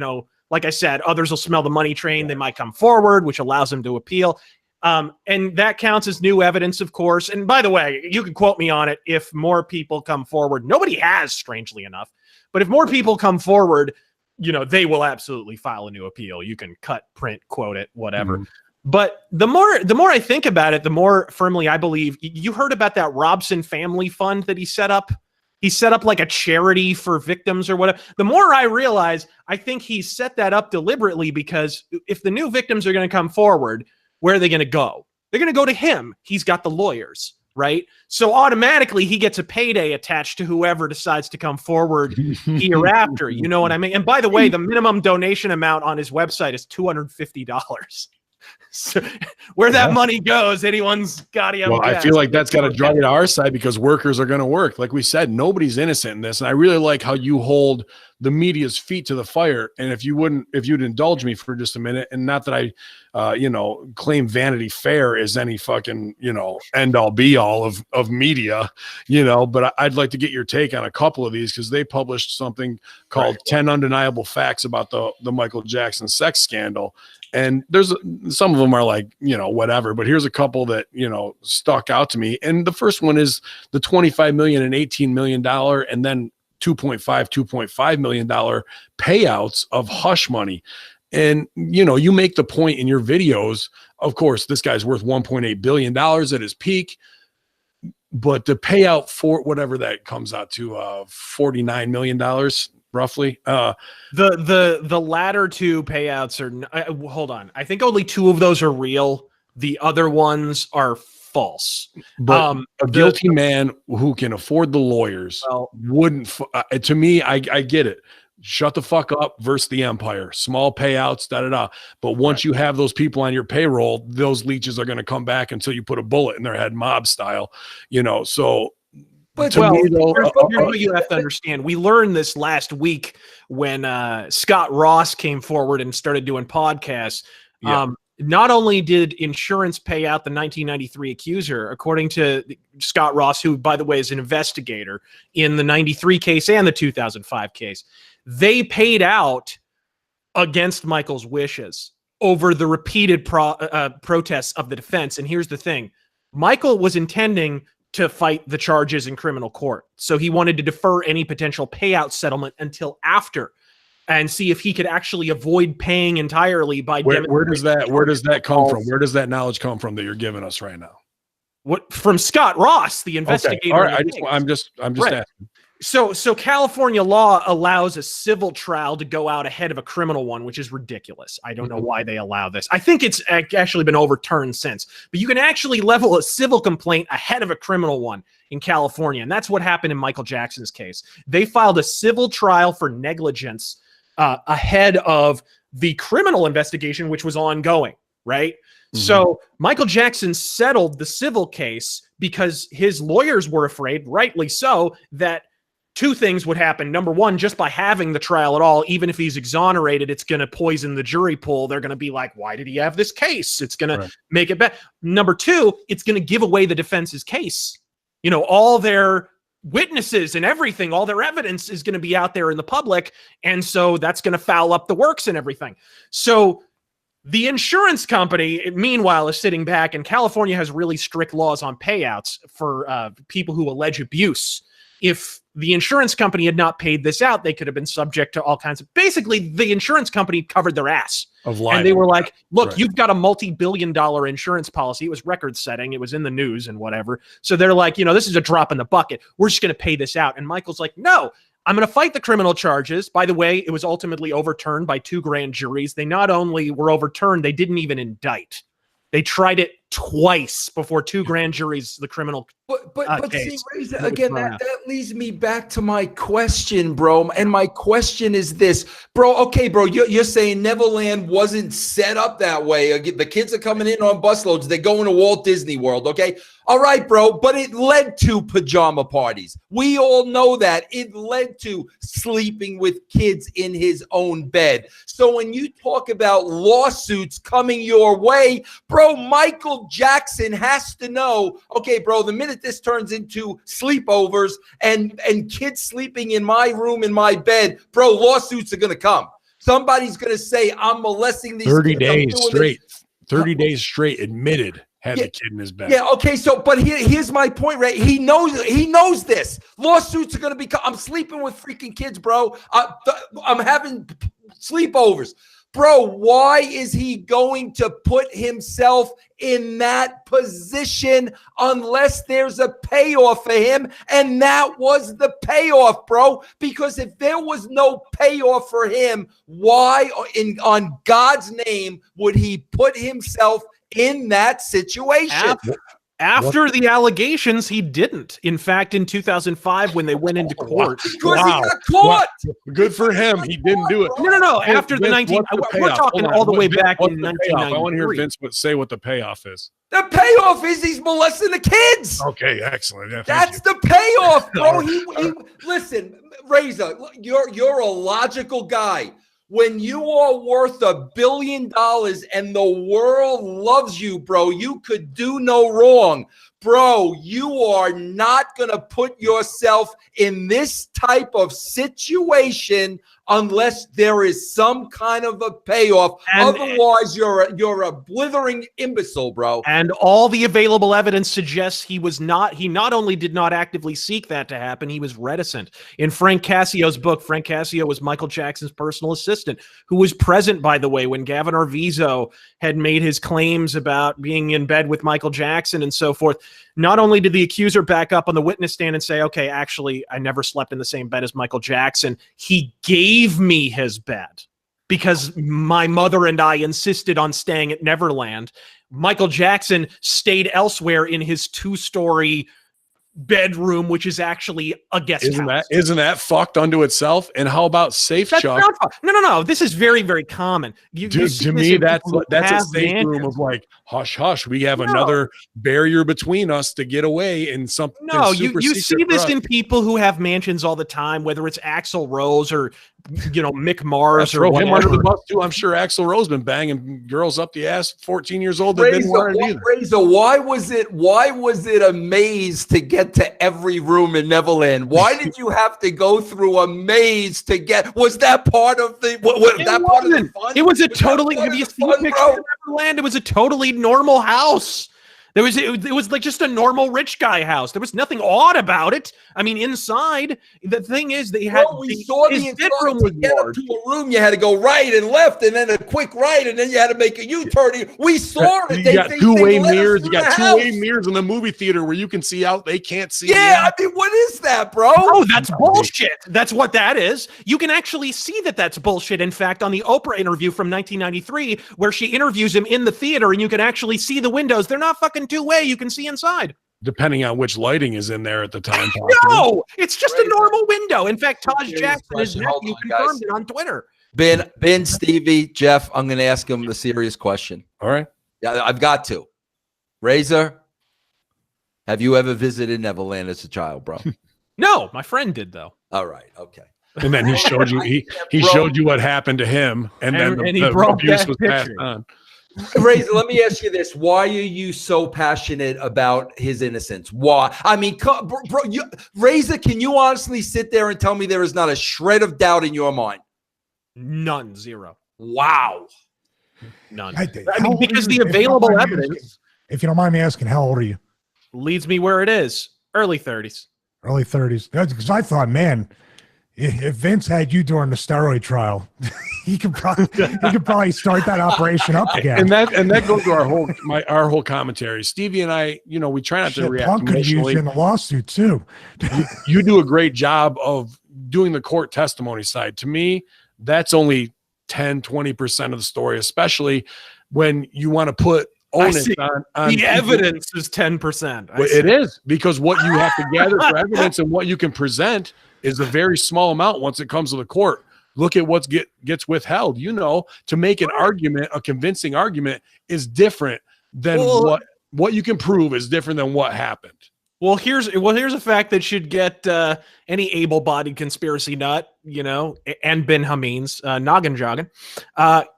like I said, others will smell the money train. They might come forward, which allows them to appeal. And that counts as new evidence, of course. And by the way, you can quote me on it. If more people come forward, nobody has, strangely enough. But if more people come forward, they will absolutely file a new appeal. You can cut, print, quote it, whatever. But the more I think about it, the more firmly I believe. You heard about that Robson Family Fund that he set up? He set up like a charity for victims or whatever. The more I realize, I think he set that up deliberately because if the new victims are going to come forward, where are they going to go? They're going to go to him. He's got the lawyers, right? So automatically he gets a payday attached to whoever decides to come forward hereafter. You know what I mean? And by the way, the minimum donation amount on his website is $250. So where that money goes, anyone's got to have. Well, I feel like that's got to draw you to our side because workers are going to work. Like we said, nobody's innocent in this. And I really like how you hold the media's feet to the fire. And if you'd indulge me for just a minute, and not that I, claim Vanity Fair is any fucking, end all be all of media, but I'd like to get your take on a couple of these because they published something called 10 Undeniable Facts about the Michael Jackson sex scandal. And there's some of them are like, whatever, but here's a couple that, stuck out to me. And the first one is the $25 million and $18 million and then $2.5 million payouts of hush money. And, you make the point in your videos, of course, this guy's worth $1.8 billion at his peak, but the payout for whatever that comes out to, $49 million roughly. The latter two payouts are, hold on. I think only 2 of those are real. The other ones are false. But a guilty man who can afford the lawyers wouldn't, to me, I get it. Shut the fuck up versus the empire. Small payouts, da-da-da. But once you have those people on your payroll, those leeches are going to come back until you put a bullet in their head, mob style, so. But here's what you have to understand. We learned this last week when Scott Ross came forward and started doing podcasts. Yeah. Not only did insurance pay out the 1993 accuser, according to Scott Ross, who, by the way, is an investigator in the 93 case and the 2005 case, they paid out against Michael's wishes over the repeated protests of the defense. And here's the thing. Michael was intending to fight the charges in criminal court. So he wanted to defer any potential payout settlement until after and see if he could actually avoid paying entirely by where does that come from? Where does that knowledge come from that you're giving us right now? What from Scott Ross, the investigator? Okay. All right, I'm just right. Asking. So California law allows a civil trial to go out ahead of a criminal one, which is ridiculous. I don't know why they allow this. I think it's actually been overturned since. But you can actually level a civil complaint ahead of a criminal one in California, and that's what happened in Michael Jackson's case. They filed a civil trial for negligence ahead of the criminal investigation, which was ongoing, right? Mm-hmm. So Michael Jackson settled the civil case because his lawyers were afraid, rightly so, that 2 things would happen. Number one, just by having the trial at all, even if he's exonerated, it's going to poison the jury pool. They're going to be like, why did he have this case? It's going to make it bad. Number 2, it's going to give away the defense's case. All their witnesses and everything, all their evidence is going to be out there in the public. And so that's going to foul up the works and everything. So the insurance company, meanwhile, is sitting back, and California has really strict laws on payouts for people who allege abuse. if the insurance company had not paid this out, they could have been subject to all kinds of, basically the insurance company covered their ass. And they were like, look, you've got a multi-billion-dollar insurance policy. It was record setting. It was in the news and whatever. So they're like, this is a drop in the bucket. We're just going to pay this out. And Michael's like, no, I'm going to fight the criminal charges. By the way, it was ultimately overturned by 2 grand juries. They not only were overturned, they didn't even indict. They tried it twice before 2 grand juries, the criminal But case. see, Razor, again, that leads me back to my question, bro. And my question is this, bro. Okay, bro, you're saying Neverland wasn't set up that way. The kids are coming in on busloads. They're going to Walt Disney World, okay? All right, bro, but it led to pajama parties. We all know that. It led to sleeping with kids in his own bed. So when you talk about lawsuits coming your way, bro, Michael Jackson has to know, okay, bro, the minute this turns into sleepovers and kids sleeping in my room, in my bed, bro, lawsuits are going to come. Somebody's going to say, I'm molesting these 30 kids. days straight. 30 days straight admitted had the kid in his bed. Yeah, okay, so but here's my point, right? He knows this. Lawsuits are going to become, I'm sleeping with freaking kids, bro. I'm having sleepovers. Bro, why is he going to put himself in that position unless there's a payoff for him? And that was the payoff, bro. Because if there was no payoff for him, why on God's name would he put himself in that situation? After the allegations, he didn't. In fact, in 2005, when they went into court, because he got caught. Good for him. He didn't do it. No. After the 19, we're talking all the way back in 1993. I want to hear Vince say what the payoff is. The payoff is he's molesting the kids. Okay, excellent. Yeah, that's the payoff, bro. Listen, Razor, you're a logical guy. When you are worth $1 billion and the world loves you, bro, you could do no wrong. Bro, you are not going to put yourself in this type of situation unless there is some kind of a payoff. Otherwise, you're a blithering imbecile, bro. And all the available evidence suggests he not only did not actively seek that to happen, he was reticent. In Frank Cassio's book, Frank Cassio was Michael Jackson's personal assistant, who was present, by the way, when Gavin Arvizo had made his claims about being in bed with Michael Jackson and so forth. Not only did the accuser back up on the witness stand and say, okay, actually, I never slept in the same bed as Michael Jackson, he gave me his bed because my mother and I insisted on staying at Neverland. Michael Jackson stayed elsewhere in his 2-story bedroom, which is actually a guest house. Isn't that fucked unto itself? And how about safe, Chuck? No. This is very, very common. To me, that's a safe room of like, hush, hush. We have another barrier between us to get away in something. No, you see this in people who have mansions all the time, whether it's Axl Rose or Mick Mars or him under the bus too. I'm sure Axl Rose been banging girls up the ass, 14 years old. Razor, why was it a maze to get to every room in Neverland? Why did you have to go through a maze to get? Was that part of the? Part of the fun? It was a totally. Have you seen pictures of Neverland? It was a totally normal house. It was like just a normal rich guy house. There was nothing odd about it. I mean, inside, the thing is they had we saw the bedroom to get up to a room. You had to go right and left, and then a quick right, and then you had to make a U-turn. We saw it. You got two-way mirrors. You got two-way mirrors in the movie theater where you can see out. They can't see. Yeah, I mean, what is that, bro? Oh, that's bullshit. That's what that is. You can actually see that that's bullshit. In fact, on the Oprah interview from 1993, where she interviews him in the theater, and you can actually see the windows. They're not fucking two-way. You can see inside. Depending on which lighting is in there at the time. No, it's just a normal window. In fact, Taj Jackson, his nephew, confirmed it on Twitter. Ben, Stevie, Jeff, I'm going to ask him the serious question. All right. Yeah, I've got to. Razor, have you ever visited Neverland as a child, bro? No, my friend did, though. All right. Okay. And then he showed you he showed you what happened to him, and then the abuse was passed on. Razor, let me ask you this. Why are you so passionate about his innocence? Why? I mean, bro, Razor, can you honestly sit there and tell me there is not a shred of doubt in your mind? None. Zero. Wow. None. I mean, because the available evidence. If you don't mind me asking, how old are you? Leads me where it is. Early 30s. Early 30s. Because I thought, man, if Vince had you during the steroid trial, he could probably start that operation up again. And that goes to our whole commentary. Stevie and I, we try not to react Punk could use emotionally. you in the lawsuit too. You do a great job of doing the court testimony side. To me, that's only 10-20% of the story, especially when you want to put onus on the evidence is 10%. It is, because what you have to gather for evidence and what you can present is a very small amount once it comes to the court. Look at what gets withheld. To make an argument, a convincing argument, is different than what you can prove is different than what happened. Well, here's a fact that should get any able-bodied conspiracy nut, and Ben Hamin's noggin jogging.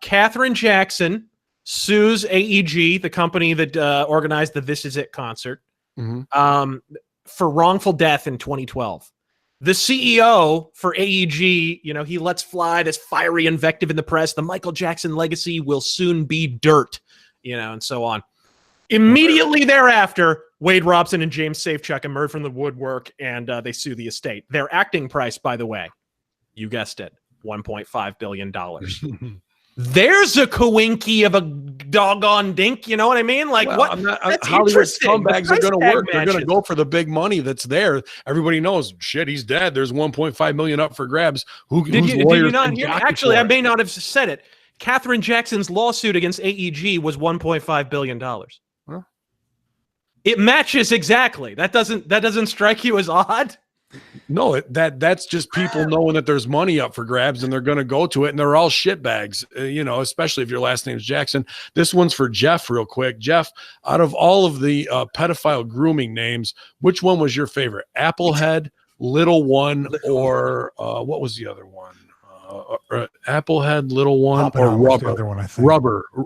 Katherine Jackson sues AEG, the company that organized the This Is It concert, for wrongful death in 2012. The CEO for AEG, he lets fly this fiery invective in the press. The Michael Jackson legacy will soon be dirt, and so on. Immediately thereafter, Wade Robson and James Safechuck emerge from the woodwork, and they sue the estate. Their acting price, by the way, you guessed it, $1.5 billion. There's a coinky of a doggone dink, you know what I mean? Like, what? That's Hollywood scumbags are going to work. They're going to go for the big money that's there. Everybody knows, shit, he's dead. There's $1.5 million up for grabs. Did you not hear? Actually, I may not have said it. Katherine Jackson's lawsuit against AEG was $1.5 billion. Huh? It matches exactly. That doesn't strike you as odd? No, that's just people knowing that there's money up for grabs and they're going to go to it, and they're all shitbags, especially if your last name's Jackson. This one's for Jeff real quick. Jeff, out of all of the pedophile grooming names, which one was your favorite? Applehead, Little One, or what was the other one? Applehead, Little One, or Rubber? Other one, I think.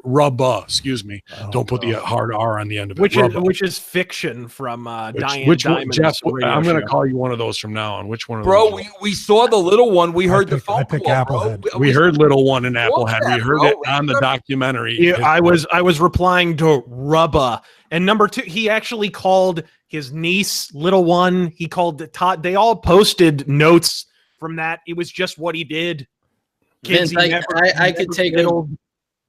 Rubber. Excuse me. Don't put the hard R on the end of it. Which is fiction from Diane Diamond's Jeff, radio I'm going to show. call you one of those from now on. Which one? Bro, we saw the Little One. We heard the phone call, Applehead. bro. We heard Little One and Applehead. We heard it on the documentary. Yeah, I was replying to Rubba. And number two, he actually called his niece Little One. He called Todd. They all posted notes from that. It was just what he did. Vince, I could take it.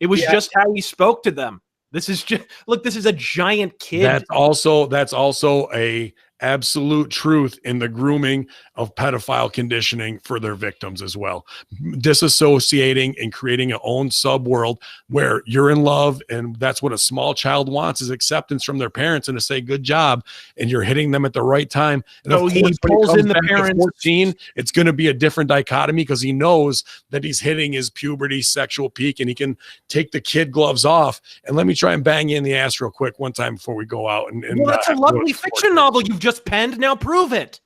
It was just how he spoke to them. This is a giant kid. That's also a absolute truth in the grooming of pedophile conditioning for their victims as well. Disassociating and creating a own subworld where you're in love, and that's what a small child wants, is acceptance from their parents and to say good job, and you're hitting them at the right time. And so he pulls in the parents. 14, it's going to be a different dichotomy because he knows that he's hitting his puberty sexual peak, and he can take the kid gloves off. And let me try and bang you in the ass real quick one time before we go out. Well, that's a lovely fiction novel you've just penned. Now prove it.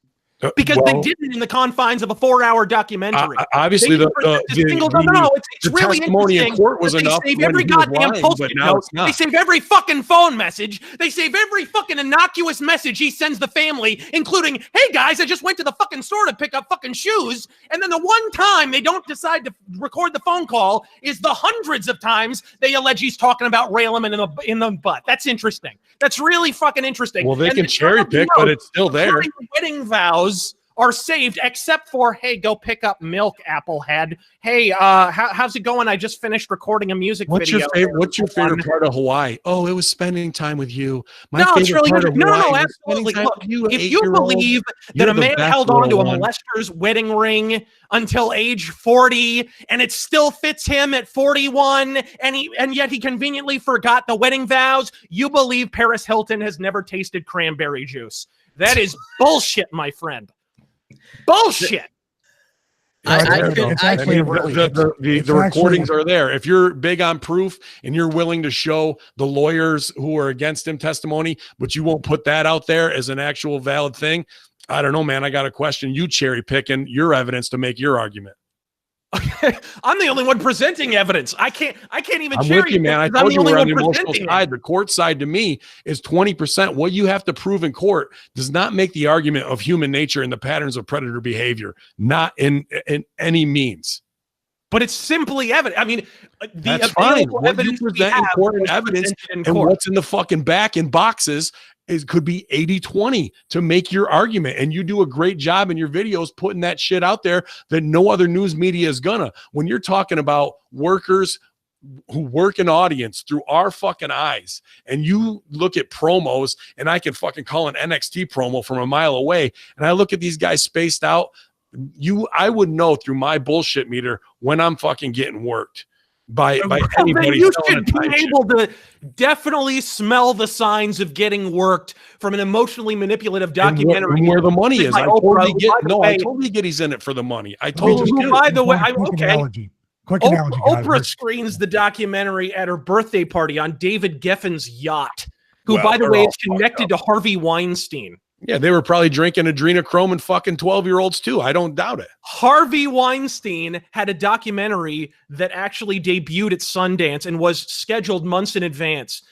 Because they did it in the confines of a 4-hour documentary. Obviously, it's really testimony in court was enough. They save every goddamn post-it note. They save every fucking phone message. They save every fucking innocuous message he sends the family, including, "Hey guys, I just went to the fucking store to pick up fucking shoes." And then the one time they don't decide to record the phone call is the hundreds of times they allege he's talking about railing in the butt. That's interesting. That's really fucking interesting. Well, they can cherry pick, but it's still there. Wedding vows are saved, except for, "Hey, go pick up milk, Applehead. Hey, how's it going? I just finished recording a music video." What's your favorite part of Hawaii? Oh, it was spending time with you. It's really good. No, absolutely. Look, if you believe that a man held on to a molester's wedding ring until age 40 and it still fits him at 41 and yet he conveniently forgot the wedding vows, you believe Paris Hilton has never tasted cranberry juice. That is bullshit, my friend. Bullshit. The recordings are there. If you're big on proof and you're willing to show the lawyers who are against him testimony, but you won't put that out there as an actual valid thing, I don't know, man. I got a question. You cherry picking your evidence to make your argument. I'm the only one presenting evidence. I can't even. I'm with you, man. I told you we're on the emotional side. The court side to me is 20%. What you have to prove in court does not make the argument of human nature and the patterns of predator behavior. Not in any means. But it's simply evident. I mean, that's fine. What you present important evidence and what's in the fucking back in boxes could be 80-20 to make your argument. And you do a great job in your videos putting that shit out there that no other news media is gonna. When you're talking about workers who work in audience through our fucking eyes, and you look at promos, and I can fucking call an NXT promo from a mile away, and I look at these guys spaced out, I would know through my bullshit meter when I'm fucking getting worked by anybody. You should be able to definitely smell the signs of getting worked from an emotionally manipulative documentary. Where the money is. I totally get he's in it for the money. I totally get it. By the way, I'm okay. Quick analogy. Oprah screens the documentary at her birthday party on David Geffen's yacht, who, by the way, is connected to Harvey Weinstein. Yeah, they were probably drinking adrenochrome and fucking 12-year-olds too. I don't doubt it. Harvey Weinstein had a documentary that actually debuted at Sundance and was scheduled months in advance.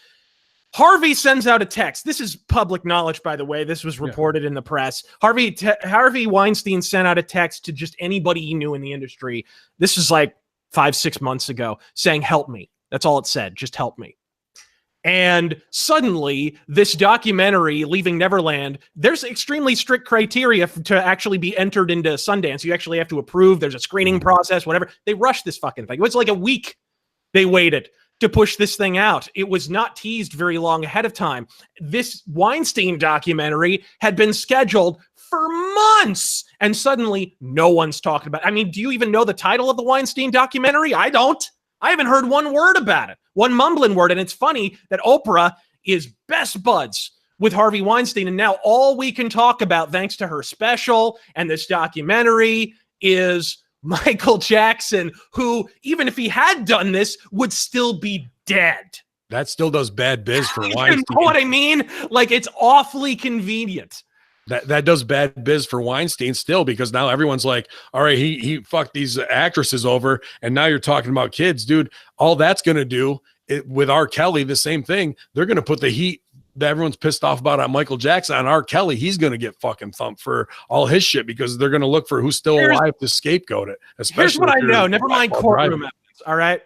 Harvey sends out a text. This is public knowledge, by the way. This was reported in the press. Harvey Weinstein sent out a text to just anybody he knew in the industry. This is like 5-6 months ago, saying, "Help me." That's all it said. Just help me. And suddenly, this documentary, Leaving Neverland, there's extremely strict criteria to actually be entered into Sundance. You actually have to approve. There's a screening process, whatever. They rushed this fucking thing. It was like a week they waited to push this thing out. It was not teased very long ahead of time. This Weinstein documentary had been scheduled for months, and suddenly no one's talking about it. I mean, do you even know the title of the Weinstein documentary? I don't. I haven't heard one word about it, one mumbling word. And it's funny that Oprah is best buds with Harvey Weinstein. And now all we can talk about, thanks to her special and this documentary, is Michael Jackson, who, even if he had done this, would still be dead. That still does bad biz for Weinstein. You know what I mean? Like, it's awfully convenient. That does bad biz for Weinstein still, because now everyone's like, all right, he fucked these actresses over, and now you're talking about kids. Dude, all that's going to do with R. Kelly, the same thing. They're going to put the heat that everyone's pissed off about on Michael Jackson on R. Kelly. He's going to get fucking thumped for all his shit, because they're going to look for who's still alive to scapegoat it. Here's what I know. Never mind courtroom evidence. All right.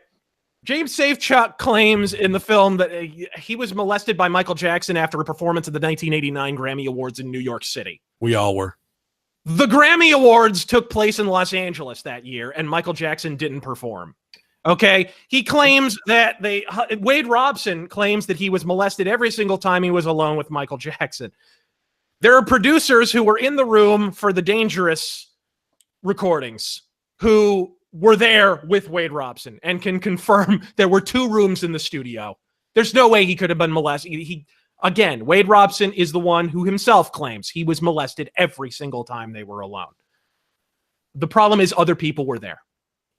James Safechuck claims in the film that he was molested by Michael Jackson after a performance at the 1989 Grammy Awards in New York City. We all were. The Grammy Awards took place in Los Angeles that year, and Michael Jackson didn't perform. Okay? He claims that Wade Robson claims that he was molested every single time he was alone with Michael Jackson. There are producers who were in the room for the Dangerous recordings who were there with Wade Robson and can confirm there were 2 rooms in the studio. There's no way he could have been molested. Again, Wade Robson is the one who himself claims he was molested every single time they were alone. The problem is other people were there.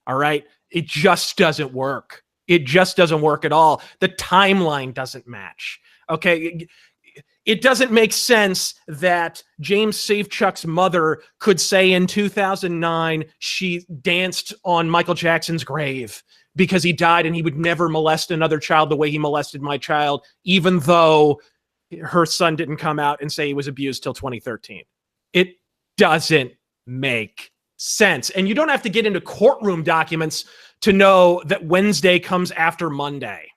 All right? It just doesn't work. It just doesn't work at all. The timeline doesn't match. Okay? It doesn't make sense that James Safechuck's mother could say in 2009 she danced on Michael Jackson's grave because he died and he would never molest another child the way he molested my child, even though her son didn't come out and say he was abused till 2013. It doesn't make sense. And you don't have to get into courtroom documents to know that Wednesday comes after Monday.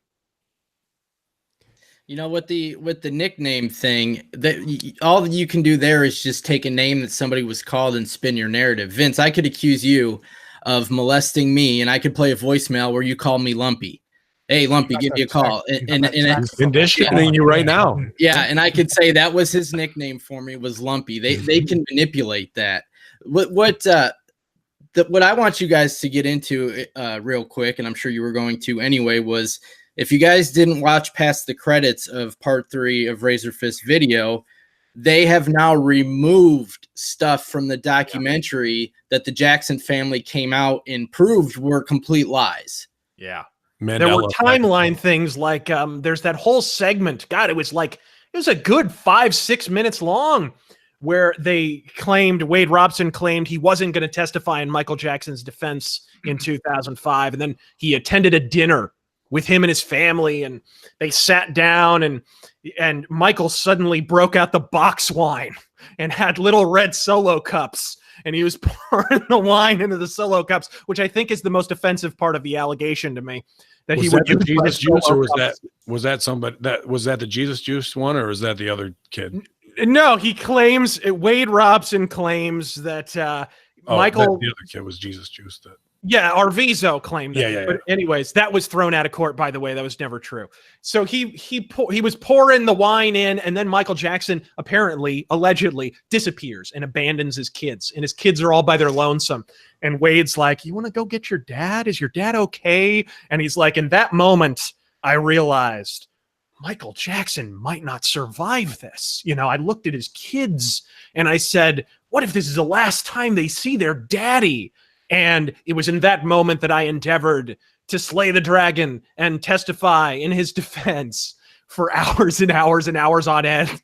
You know, with the nickname thing, that all you can do there is just take a name that somebody was called and spin your narrative. Vince, I could accuse you of molesting me, and I could play a voicemail where you call me Lumpy. Hey, Lumpy, give me a call. And conditioning you right now. Yeah, and I could say that was his nickname for me, was Lumpy. They can manipulate that. What I want you guys to get into real quick, and I'm sure you were going to anyway, was, if you guys didn't watch past the credits of part 3 of Razorfist video, they have now removed stuff from the documentary that the Jackson family came out and proved were complete lies. Yeah. Mandela there were timeline things like there's that whole segment. God, it was a good 5-6 minutes long, where they claimed, Wade Robson claimed he wasn't going to testify in Michael Jackson's defense in 2005. And then he attended a dinner with him and his family, and they sat down, and Michael suddenly broke out the box wine and had little red Solo cups, and he was pouring the wine into the Solo cups, which I think is the most offensive part of the allegation to me. That Was he that would the use Jesus juice, or cups. was that somebody was that the Jesus juice one, or was that the other kid? No, he claims Wade Robson claims that Michael, the other kid was Jesus juice. That Arvizo claimed that. Yeah. But anyways, that was thrown out of court, by the way. That was never true. So he was pouring the wine in, and then Michael Jackson allegedly disappears and abandons his kids, and his kids are all by their lonesome. And Wade's like, "You want to go get your dad? Is your dad okay?" And he's like, in that moment, I realized Michael Jackson might not survive this. I looked at his kids and I said, what if this is the last time they see their daddy? And it was in that moment that I endeavored to slay the dragon and testify in his defense for hours and hours and hours on end.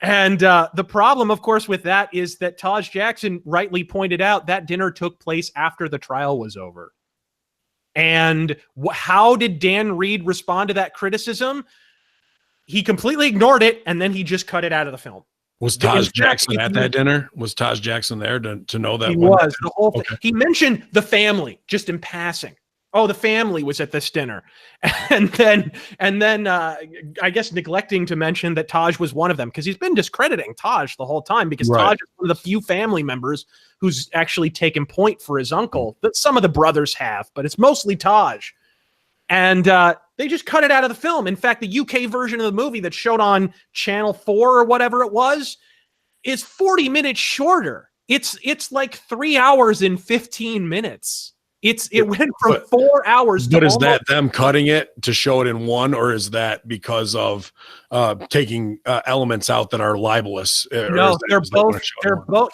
And the problem, of course, with that is that Taj Jackson rightly pointed out that dinner took place after the trial was over. And how did Dan Reed respond to that criticism? He completely ignored it, and then he just cut it out of the film. Was Taj Jackson at that dinner? Was Taj Jackson there to know that? He was. The whole thing. Okay. He mentioned the family just in passing. Oh, the family was at this dinner. And then I guess neglecting to mention that Taj was one of them, because he's been discrediting Taj the whole time, because Taj is one of the few family members who's actually taken point for his uncle that some of the brothers have, but it's mostly Taj. And they just cut it out of the film. In fact, the UK version of the movie that showed on Channel 4 or whatever it was is 40 minutes shorter. It's like 3 hours and 15 minutes. It went from 4 hours to But is that them cutting it to show it in one, or is that because of taking elements out that are libelous? No, they're both.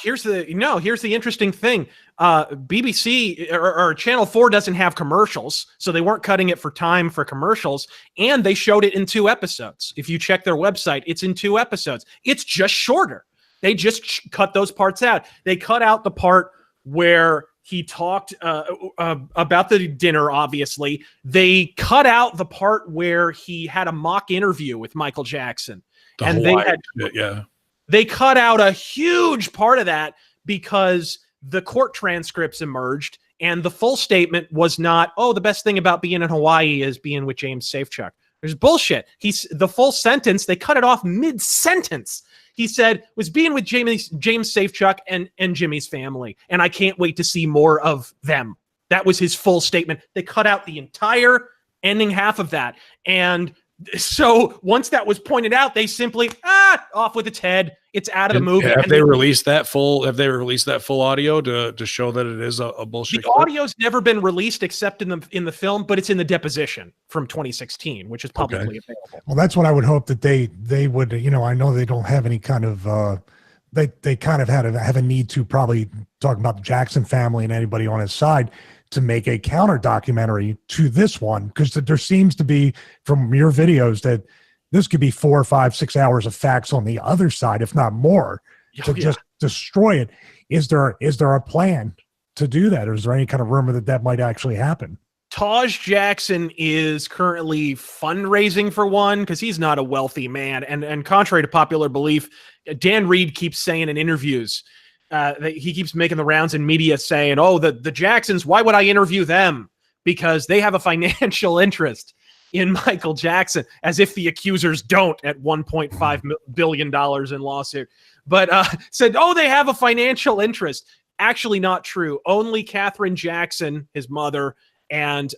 Here's the interesting thing. BBC or Channel 4 doesn't have commercials, so they weren't cutting it for time for commercials, and they showed it in 2 episodes. If you check their website, it's in 2 episodes. It's just shorter. They just cut those parts out. They cut out the part where he talked about the dinner, obviously. They cut out the part where he had a mock interview with Michael Jackson. They cut out a huge part of that because the court transcripts emerged, and the full statement was not, oh, the best thing about being in Hawaii is being with James Safechuck. There's bullshit. The full sentence, they cut it off mid-sentence. He said, was being with James Safechuck and Jimmy's family, and I can't wait to see more of them. That was his full statement. They cut out the entire ending half of that. And so once that was pointed out, they simply, off with its head. It's out of the movie. Have they released that full audio to show that it is a bullshit? The audio's never been released except in the film, but it's in the deposition from 2016, which is publicly available. Well, that's what I would hope that they would, I know they don't have any kind of they kind of have a need to probably talk about the Jackson family and anybody on his side to make a counter documentary to this one, because there seems to be, from your videos, that this could be 4, 5, 6 hours of facts on the other side, if not more, just destroy it. Is there a plan to do that, or is there any kind of rumor that might actually happen? Taj Jackson is currently fundraising for one, because he's not a wealthy man, and contrary to popular belief, Dan Reed keeps saying in interviews, he keeps making the rounds in media saying, oh, the Jacksons, why would I interview them? Because they have a financial interest in Michael Jackson, as if the accusers don't at $1.5 billion in lawsuit. But said, oh, they have a financial interest. Actually not true. Only Catherine Jackson, his mother, and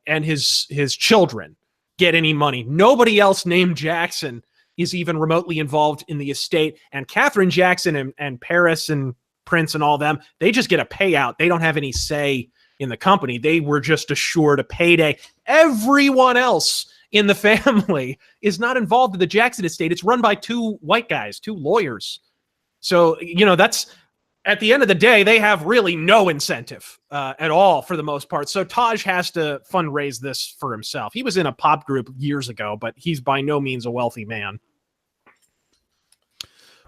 his children get any money. Nobody else named Jackson is even remotely involved in the estate. And Catherine Jackson and Paris and Prince and all them, they just get a payout. They don't have any say in the company. They were just assured a payday. Everyone else in the family is not involved in the Jackson estate. It's run by 2 white guys, 2 lawyers. So, that's, at the end of the day, they have really no incentive at all for the most part. So Taj has to fundraise this for himself. He was in a pop group years ago, but he's by no means a wealthy man.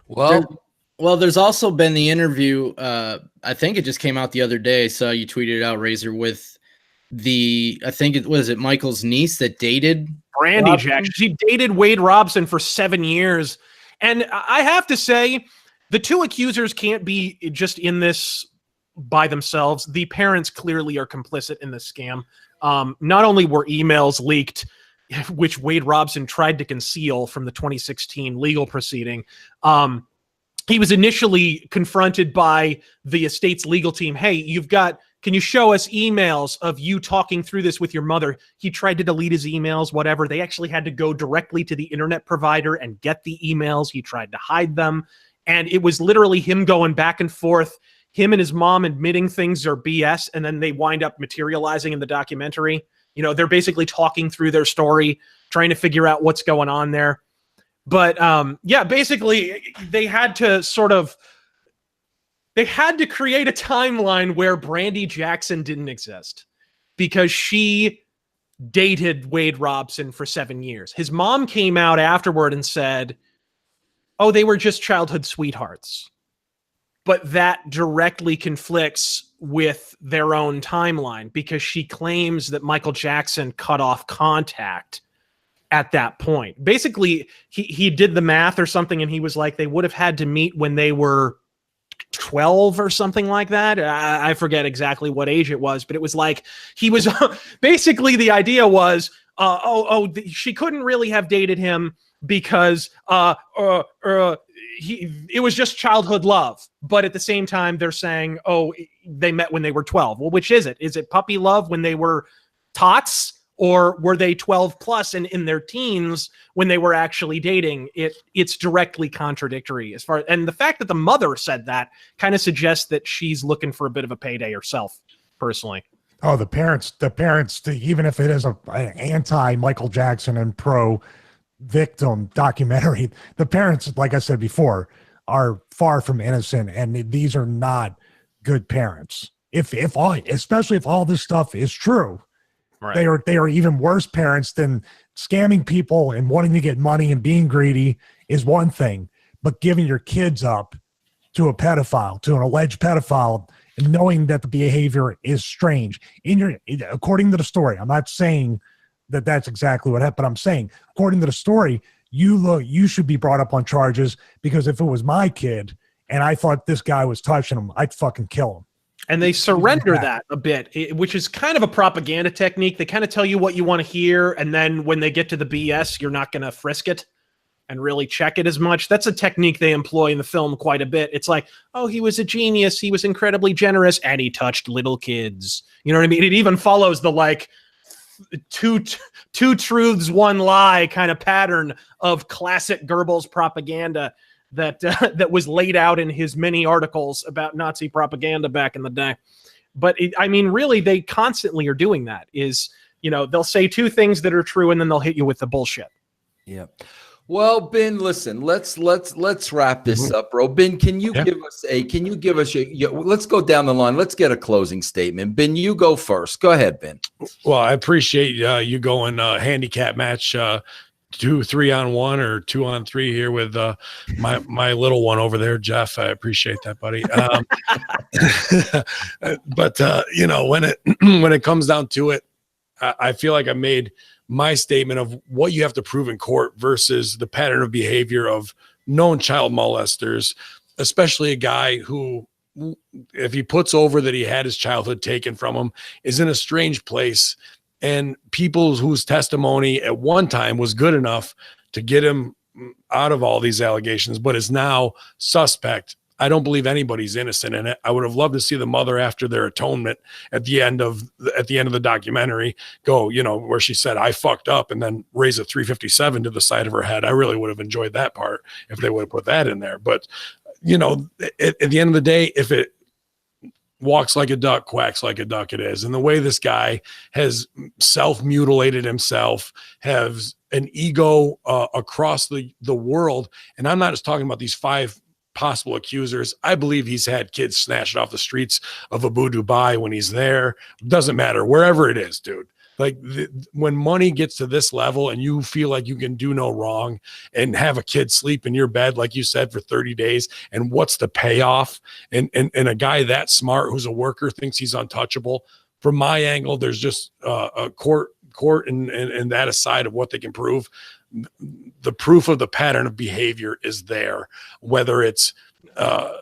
Well, there's also been the interview. I think it just came out the other day. So you tweeted it out, Razor, with I think it was Michael's niece that dated Brandy Robson? Jackson. She dated Wade Robson for 7 years. And I have to say, the two accusers can't be just in this by themselves. The parents clearly are complicit in this scam. Not only were emails leaked, which Wade Robson tried to conceal from the 2016 legal proceeding, he was initially confronted by the estate's legal team. Hey, can you show us emails of you talking through this with your mother? He tried to delete his emails, whatever. They actually had to go directly to the internet provider and get the emails. He tried to hide them. And it was literally him going back and forth, him and his mom admitting things are BS, and then they wind up materializing in the documentary. You know, they're basically talking through their story, trying to figure out what's going on there. But yeah, basically they had to create a timeline where Brandy Jackson didn't exist because she dated Wade Robson for 7 years. His mom came out afterward and said, oh, they were just childhood sweethearts. But that directly conflicts with their own timeline because she claims that Michael Jackson cut off contact at that point. Basically, he did the math or something, and he was like, they would have had to meet when they were 12 or something like that. I forget exactly what age it was, but it was like he was basically the idea was, she couldn't really have dated him because it was just childhood love. But at the same time, they're saying, oh, they met when they were 12. Well, which is it? Is it puppy love when they were tots? Or were they 12 plus and in their teens when they were actually dating? It's directly contradictory and the fact that the mother said that kind of suggests that she's looking for a bit of a payday herself, personally. Oh, the parents, even if it is an anti Michael Jackson and pro victim documentary, the parents, like I said before, are far from innocent, and these are not good parents. Especially if all this stuff is true. Right. They are even worse parents than scamming people and wanting to get money and being greedy is one thing, but giving your kids up to a pedophile, to an alleged pedophile, and knowing that the behavior is strange. According to the story, I'm not saying that that's exactly what happened, but I'm saying, according to the story, you should be brought up on charges because if it was my kid and I thought this guy was touching him, I'd fucking kill him. And they surrender that a bit, which is kind of a propaganda technique. They kind of tell you what you want to hear, and then when they get to the BS, you're not going to frisk it and really check it as much. That's a technique they employ in the film quite a bit. It's like, oh, he was a genius, he was incredibly generous, and he touched little kids. You know what I mean? It even follows the like two truths, one lie kind of pattern of classic Goebbels propaganda that was laid out in his many articles about Nazi propaganda back in the day. But really, they constantly are doing that. They'll say two things that are true, and then they'll hit you with the bullshit. Yeah. Well, Ben, listen, let's wrap this up, bro. Ben, can you give us let's go down the line. Let's get a closing statement. Ben, you go first. Go ahead, Ben. Well, I appreciate you going handicap match 2 3-on-1 or 2-on-3 here with my little one over there, Jeff. I appreciate that, buddy. But when it comes down to it, I feel like I made my statement of what you have to prove in court versus the pattern of behavior of known child molesters, especially a guy who, if he puts over that he had his childhood taken from him, is in a strange place. And people whose testimony at one time was good enough to get him out of all these allegations, but is now suspect. I don't believe anybody's innocent in it. I would have loved to see the mother, after their atonement at the end of the documentary, go, where she said, I fucked up, and then raise a 357 to the side of her head. I really would have enjoyed that part if they would have put that in there. But, at the end of the day, if it walks like a duck, quacks like a duck, it is. And the way this guy has self-mutilated himself, has an ego across the world. And I'm not just talking about these 5 possible accusers. I believe he's had kids snatched off the streets of Abu Dhabi when he's there. Doesn't matter, wherever it is, dude. Like when money gets to this level and you feel like you can do no wrong and have a kid sleep in your bed, like you said, for 30 days, and what's the payoff? And a guy that smart who's a worker thinks he's untouchable. from my angle, there's just a court and that aside of what they can prove, the proof of the pattern of behavior is there, whether it's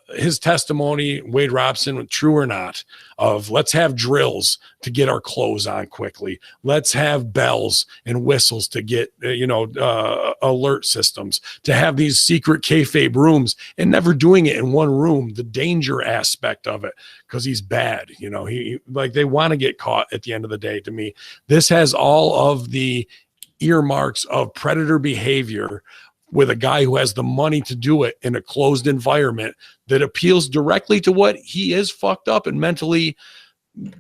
his testimony, Wade Robson, true or not, of let's have drills to get our clothes on quickly. Let's have bells and whistles to get, alert systems, to have these secret kayfabe rooms and never doing it in one room, the danger aspect of it, because he's bad. He like they want to get caught at the end of the day. To me, this has all of the earmarks of predator behavior with a guy who has the money to do it in a closed environment that appeals directly to what he is fucked up and mentally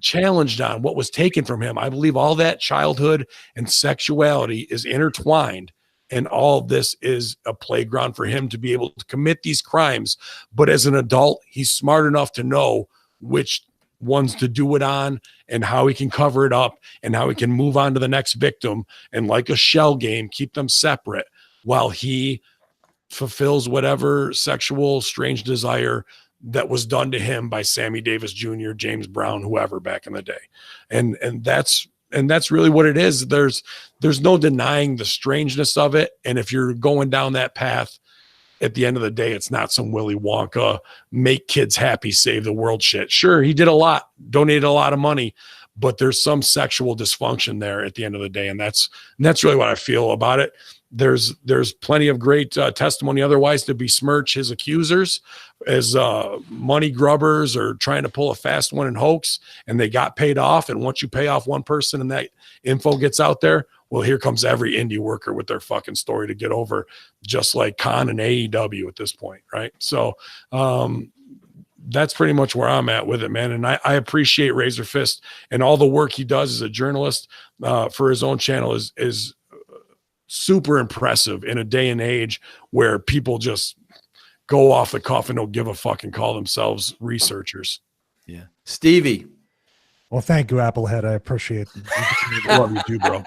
challenged on, what was taken from him. I believe all that childhood and sexuality is intertwined, and all of this is a playground for him to be able to commit these crimes. But as an adult, he's smart enough to know which ones to do it on and how he can cover it up and how he can move on to the next victim, and like a shell game, keep them separate while he fulfills whatever sexual strange desire that was done to him by Sammy Davis Jr., James Brown, whoever back in the day. And that's really what it is. There's no denying the strangeness of it. And if you're going down that path, at the end of the day, it's not some Willy Wonka, make kids happy, save the world shit. Sure, he did a lot, donated a lot of money, but there's some sexual dysfunction there at the end of the day. And that's really what I feel about it. There's plenty of great testimony otherwise to besmirch his accusers as money grubbers or trying to pull a fast one and hoax, and they got paid off. And once you pay off one person and that info gets out there, well, here comes every indie worker with their fucking story to get over, just like Khan and AEW at this point, right? So that's pretty much where I'm at with it, man. And I appreciate Razorfist and all the work he does as a journalist for his own channel is super impressive in a day and age where people just go off the cuff and don't give a fuck and call themselves researchers. Yeah. Stevie. Well, thank you, Applehead. I appreciate it. Love you too, bro.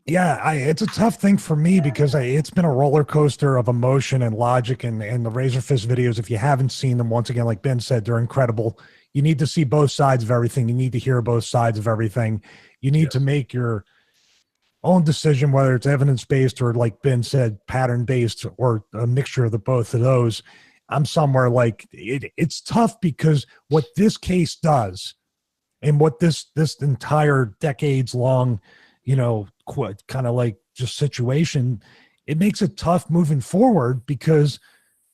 It's a tough thing for me because it's been a roller coaster of emotion and logic, and the Razorfist videos, if you haven't seen them, once again, like Ben said, they're incredible. You need to see both sides of everything. You need to hear both sides of everything. You need to make your own decision, whether it's evidence-based or, like Ben said, pattern-based, or a mixture of the both of those. I'm somewhere like it's tough because what this case does and what this entire decades-long, kind of like just situation, it makes it tough moving forward because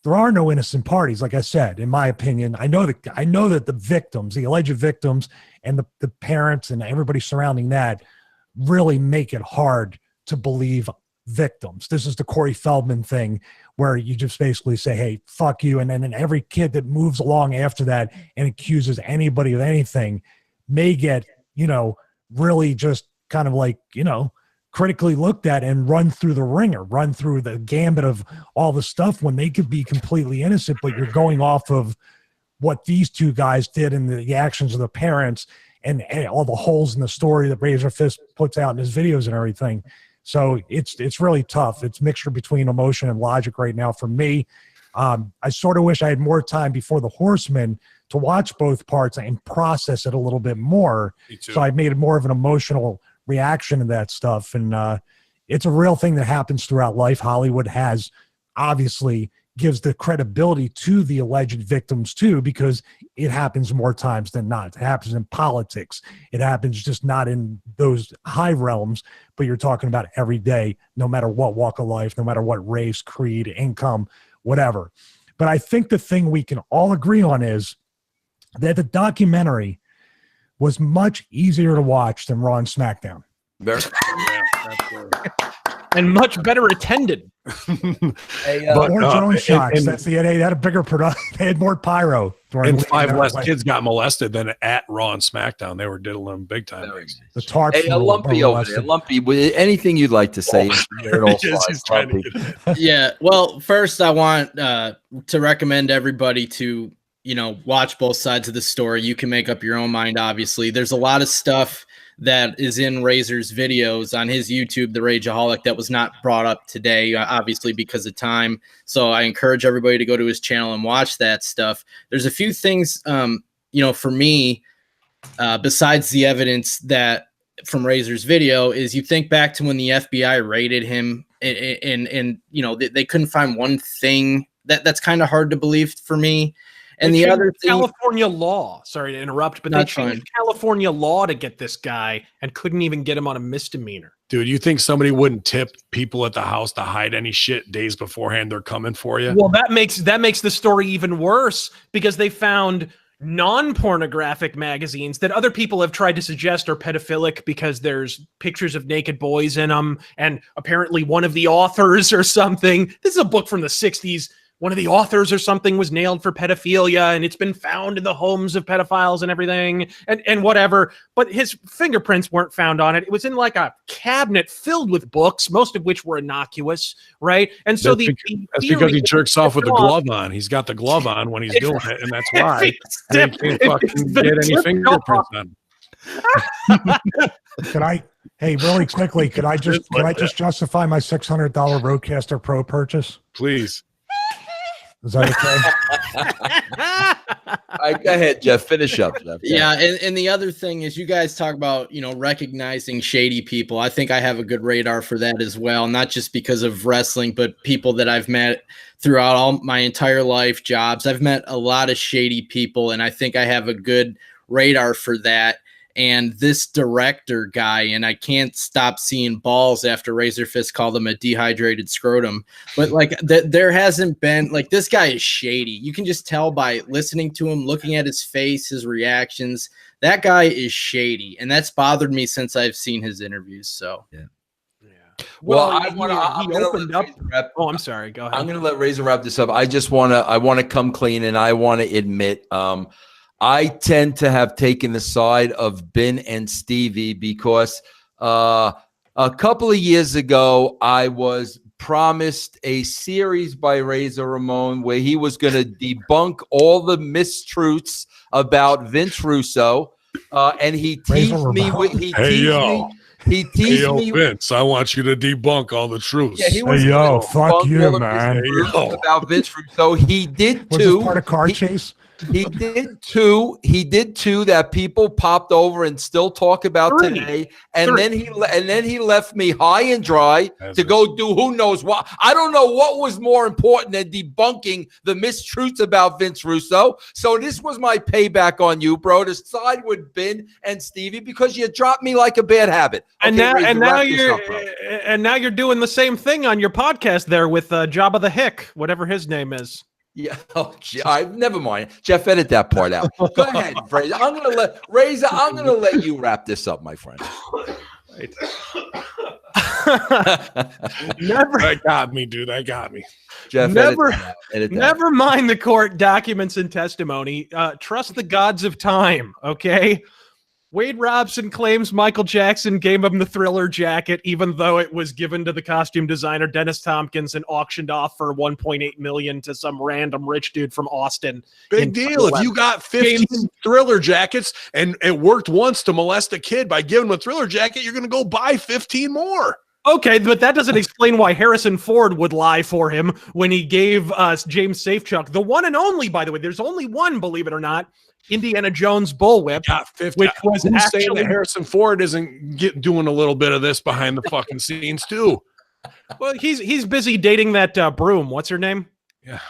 there are no innocent parties. Like I said, in my opinion, I know that the victims, the alleged victims, and the parents and everybody surrounding that really make it hard to believe victims. This is the Corey Feldman thing where you just basically say, hey, fuck you. And then every kid that moves along after that and accuses anybody of anything may get, really just kind of like, critically looked at and run through the ringer, run through the gambit of all the stuff when they could be completely innocent, but you're going off of what these two guys did and the actions of the parents and all the holes in the story that Razorfist puts out in his videos and everything. So it's really tough. It's a mixture between emotion and logic right now for me. I sort of wish I had more time before the Horsemen to watch both parts and process it a little bit more. So I made it more of an emotional reaction to that stuff. And it's a real thing that happens throughout life. Hollywood has obviously gives the credibility to the alleged victims too, because it happens more times than not. It happens in politics. It happens just not in those high realms, but you're talking about every day, no matter what walk of life, no matter what race, creed, income, whatever. But I think the thing we can all agree on is that the documentary was much easier to watch than Raw and SmackDown. Very. And much better attended. But more drone shots. They had a bigger production. They had more pyro. And 5 less kids got molested than at Raw and SmackDown. They were diddling big time. The tarp. Hey, Lumpy over there. Lumpy, anything you'd like to say? Yeah. Well, first I want to recommend everybody to, watch both sides of the story. You can make up your own mind, obviously. There's a lot of stuff that is in Razor's videos on his YouTube, The Rage-oholic, that was not brought up today, obviously because of time. So I encourage everybody to go to his channel and watch that stuff. There's a few things, for me, besides the evidence that from Razor's video, is you think back to when the FBI raided him and they couldn't find one thing that's kind of hard to believe for me. And the other thing, California law, sorry to interrupt, but they changed California law to get this guy and couldn't even get him on a misdemeanor. Dude, you think somebody wouldn't tip people at the house to hide any shit days beforehand they're coming for you? Well, that makes the story even worse, because they found non-pornographic magazines that other people have tried to suggest are pedophilic because there's pictures of naked boys in them, and apparently one of the authors or something, this is a book from the 60s, one of the authors or something was nailed for pedophilia, and it's been found in the homes of pedophiles and everything, and whatever. But his fingerprints weren't found on it. It was in like a cabinet filled with books, most of which were innocuous, right? And so that's because he jerks off with the glove on. He's got the glove on when he's doing it, and that's why he can't fucking get any fingerprints on. Really quickly, could I just justify my $600 Rodecaster Pro purchase? Please. Is that okay? All right, go ahead, Jeff. Finish up, Jeff. Yeah, and the other thing is, you guys talk about recognizing shady people. I think I have a good radar for that as well, not just because of wrestling, but people that I've met throughout all my entire life, jobs. I've met a lot of shady people, and I think I have a good radar for that. And this director guy, and I can't stop seeing balls after Razorfist called him a dehydrated scrotum. But there hasn't been, this guy is shady. You can just tell by listening to him, looking at his face, his reactions. That guy is shady, and that's bothered me since I've seen his interviews. So yeah. Well, he opened up. Oh, I'm sorry. Go ahead. I'm going to let Razor wrap this up. I want to come clean, and I want to admit, I tend to have taken the side of Ben and Stevie because a couple of years ago, I was promised a series by Razor Ramon where he was going to debunk all the mistruths about Vince Russo, and he teased me. He teased me. Vince, I want you to debunk all the truths. Yeah, fuck you, man. About Vince Russo, he did too. Was this part of Car Chase? He did two that people popped over and still talk about today. And then he left me high and dry to go do who knows what. I don't know what was more important than debunking the mistruths about Vince Russo. So this was my payback on you, bro, to side with Ben and Stevie because you dropped me like a bad habit. Okay, now you're doing the same thing on your podcast there with Jabba the Hick, whatever his name is. Yeah. Oh, never mind. Jeff, edit that part out. Go ahead, Razor. I'm gonna let you wrap this up, my friend. Right. That got me, dude. That got me. Jeff, never edit that. Never mind the court documents and testimony. Trust the gods of time, okay? Wade Robson claims Michael Jackson gave him the Thriller jacket, even though it was given to the costume designer Dennis Tompkins and auctioned off for $1.8 million to some random rich dude from Austin. Big deal. If you got 15 Thriller jackets and it worked once to molest a kid by giving him a Thriller jacket, you're going to go buy 15 more. Okay, but that doesn't explain why Harrison Ford would lie for him when he gave James Safechuck, the one and only, by the way. There's only one, believe it or not, Indiana Jones bullwhip, which was actually saying that Harrison Ford isn't doing a little bit of this behind the fucking scenes too. Well, he's busy dating that broom. What's her name? Yeah,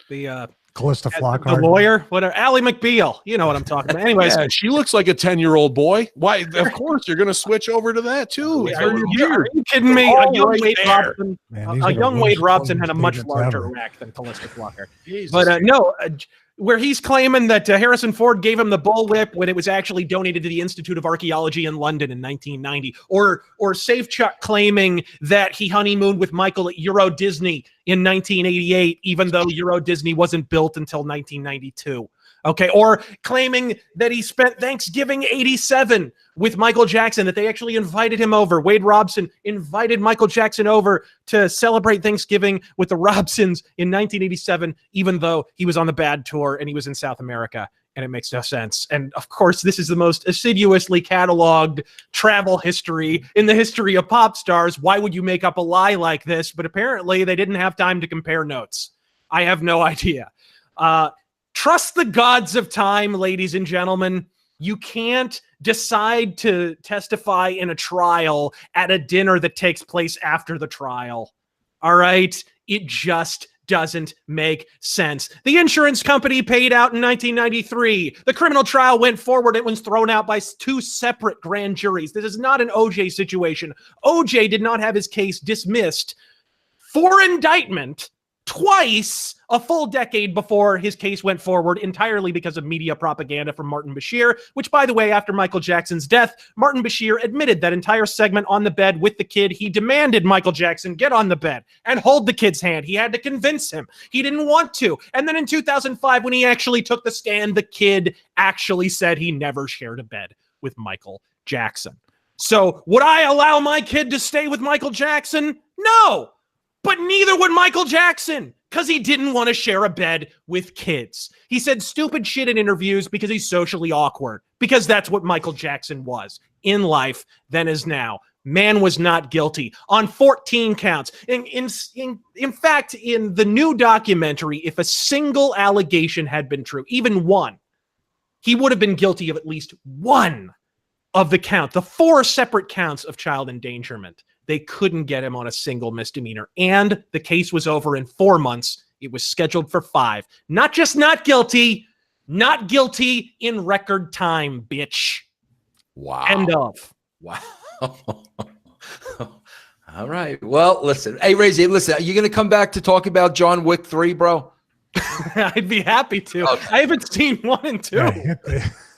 the Callista Flockhart, the lawyer, whatever. Ally McBeal. You know what I'm talking about. Anyways, yeah, she looks like a 10-year-old boy. Why? Of course, you're going to switch over to that too. Are you kidding me? A young Wade Robson had a much larger rack than Callista Flockhart. But no. Where he's claiming that Harrison Ford gave him the bullwhip when it was actually donated to the Institute of Archaeology in London in 1990, or Safechuck claiming that he honeymooned with Michael at Euro Disney in 1988, even though Euro Disney wasn't built until 1992. Okay, or claiming that he spent Thanksgiving '87 with Michael Jackson, that they actually invited him over. Wade Robson invited Michael Jackson over to celebrate Thanksgiving with the Robsons in 1987, even though he was on the Bad Tour and he was in South America, and it makes no sense. And of course, this is the most assiduously cataloged travel history in the history of pop stars. Why would you make up a lie like this? But apparently they didn't have time to compare notes. I have no idea. Trust the gods of time, ladies and gentlemen. You can't decide to testify in a trial at a dinner that takes place after the trial. All right? It just doesn't make sense. The insurance company paid out in 1993. The criminal trial went forward. It was thrown out by 2 separate grand juries. This is not an OJ situation. OJ did not have his case dismissed for indictment twice a full decade before his case went forward, entirely because of media propaganda from Martin Bashir, which, by the way, after Michael Jackson's death, Martin Bashir admitted that entire segment on the bed with the kid. He demanded Michael Jackson get on the bed and hold the kid's hand. He had to convince him. He didn't want to. And then in 2005, when he actually took the stand, the kid actually said he never shared a bed with Michael Jackson. So would I allow my kid to stay with Michael Jackson? No. But neither would Michael Jackson, because he didn't want to share a bed with kids. He said stupid shit in interviews because he's socially awkward, because that's what Michael Jackson was in life then as now. Man was not guilty on 14 counts. In fact, in the new documentary, if a single allegation had been true, even one, he would have been guilty of at least one of the count, the 4 separate counts of child endangerment. They couldn't get him on a single misdemeanor. And the case was over in 4 months. It was scheduled for 5. Not just not guilty in record time, bitch. Wow. End of. Wow. All right. Well, listen. Hey, Razzie, listen, are you going to come back to talk about John Wick 3, bro? I'd be happy to. Okay. I haven't seen 1 and 2.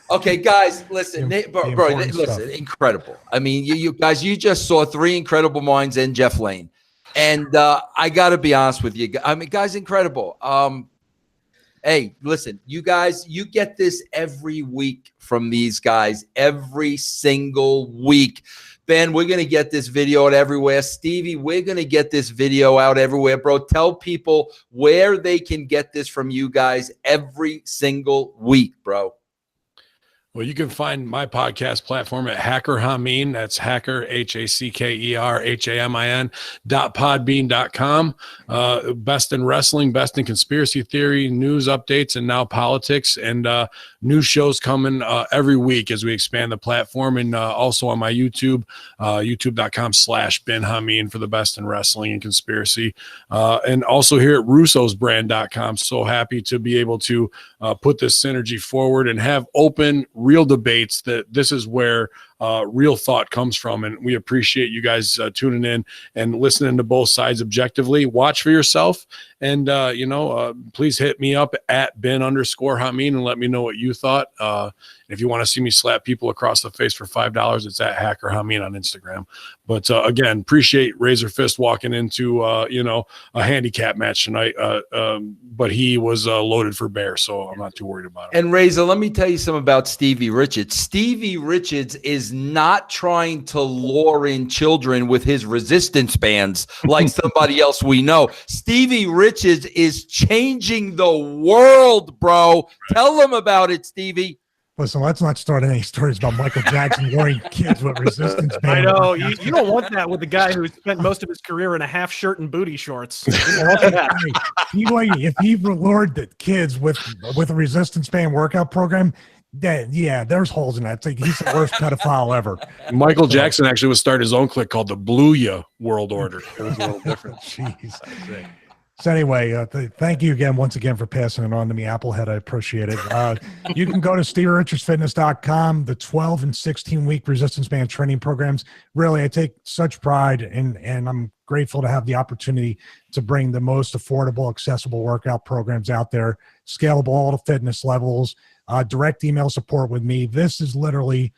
Okay, guys, listen, listen, incredible. I mean, you guys, you just saw 3 incredible minds in Jeff Lane. And I got to be honest with you. I mean, guys, incredible. Hey, listen, you guys, you get this every week from these guys, every single week. Ben, we're going to get this video out everywhere. Stevie, we're going to get this video out everywhere, bro. Tell people where they can get this from you guys every single week, bro. Well, you can find my podcast platform at Hacker Hamin. That's Hacker, HackerHamin.podbean.com. Best in wrestling, best in conspiracy theory, news updates, and now politics. And new shows coming every week as we expand the platform. And also on my YouTube, youtube.com/Ben Hamin for the best in wrestling and conspiracy. And also here at russosbrand.com. So happy to be able to put this synergy forward and have open, real debates. That this is where real thought comes from, and we appreciate you guys tuning in and listening to both sides objectively. Watch for yourself, and please hit me up at Ben_Hamin and let me know what you thought. If you want to see me slap people across the face for $5, it's at Hacker Hamin on Instagram. But again, appreciate Razorfist walking into a handicap match tonight. But he was loaded for bear, so I'm not too worried about it. And Razor, let me tell you something about Stevie Richards. Stevie Richards is not trying to lure in children with his resistance bands like somebody else we know. Stevie Richards is changing the world, bro. Right. Tell them about it, Stevie. Listen, let's not start any stories about Michael Jackson luring kids with resistance bands. I know. You don't want that with the guy who spent most of his career in a half shirt and booty shorts. If he lured the kids with a resistance band workout program, there's holes in that. He's the worst pedophile ever. Michael Jackson actually was starting his own clique called the Blueya World Order. It was a little different. Jeez. So anyway, thank you again, once again, for passing it on to me, Applehead. I appreciate it. You can go to StevieRichardsFitness.com, the 12 and 16-week resistance band training programs. Really, I take such pride, and I'm grateful to have the opportunity to bring the most affordable, accessible workout programs out there, scalable all the fitness levels, direct email support with me. This is literally,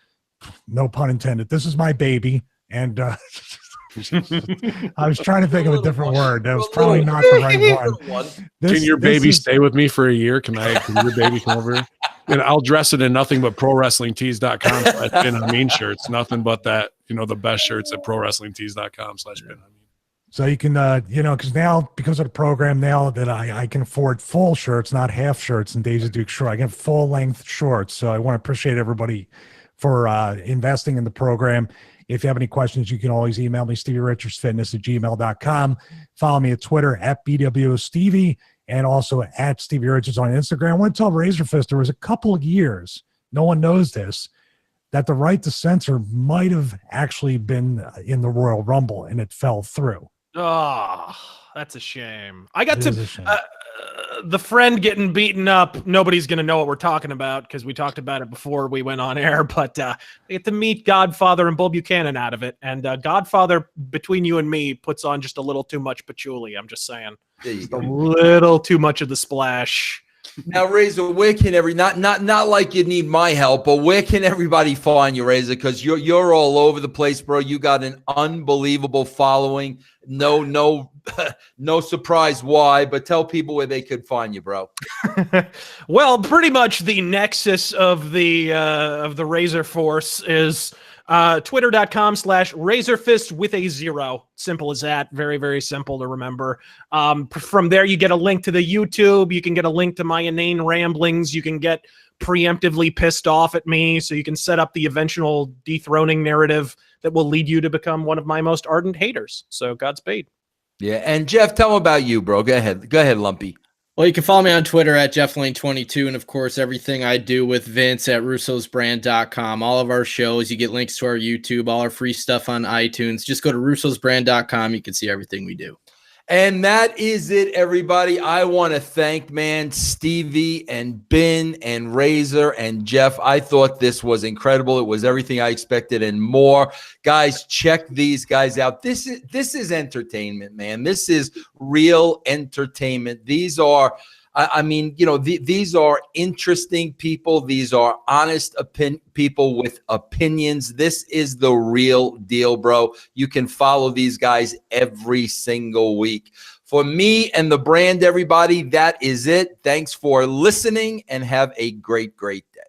no pun intended, this is my baby, and I was trying to think of a different word. That was probably not the right one. Can your baby stay with me for a year? Can your baby come over here? And I'll dress it in nothing but ProWrestlingTees.com/Ben Hamin shirts. Nothing but that, the best shirts at ProWrestlingTees.com/Ben Hamin. So you can, because now, because of the program, now that I can afford full shirts, not half shirts and Daisy Duke short, I get full length shorts. So I want to appreciate everybody for investing in the program. If you have any questions, you can always email me, StevieRichardsFitness@gmail.com. Follow me at Twitter at BWOStevie. and also at Stevie Richards on Instagram. I want to tell Razorfist there was a couple of years, no one knows this, that the right to censor might have actually been in the Royal Rumble and it fell through. Oh, that's a shame. I got It is a shame. the friend getting beaten up. Nobody's going to know what we're talking about because we talked about it before we went on air, but I get to meet Godfather and Bull Buchanan out of it. And Godfather, between you and me, puts on just a little too much patchouli. I'm just saying. Just a little too much of the splash. Now, Razor, where can not like you need my help, but where can everybody find you, Razor? Because you're all over the place, bro. You got an unbelievable following. No surprise why, but tell people where they could find you, bro. Well, pretty much the nexus of the Razor Force is twitter.com/Razorfist with a 0. Simple as that. Very, very simple to remember. From there, you get a link to the YouTube. You can get a link to my inane ramblings. You can get preemptively pissed off at me, so you can set up the eventual dethroning narrative that will lead you to become one of my most ardent haters. So Godspeed. Yeah, and Jeff, tell them about you, bro. Go ahead, Lumpy. Well, you can follow me on Twitter at JeffLane22, and of course, everything I do with Vince at russosbrand.com. All of our shows, you get links to our YouTube, all our free stuff on iTunes. Just go to russosbrand.com. You can see everything we do. And that is it, everybody. I want to thank, Stevie and Ben and Razor and Jeff. I thought this was incredible. It was everything I expected and more. Guys, check these guys out. This is entertainment, man. This is real entertainment. These are, these are interesting people. These are honest people with opinions. This is the real deal, bro. You can follow these guys every single week. For me and the brand, everybody, that is it. Thanks for listening and have a great, great day.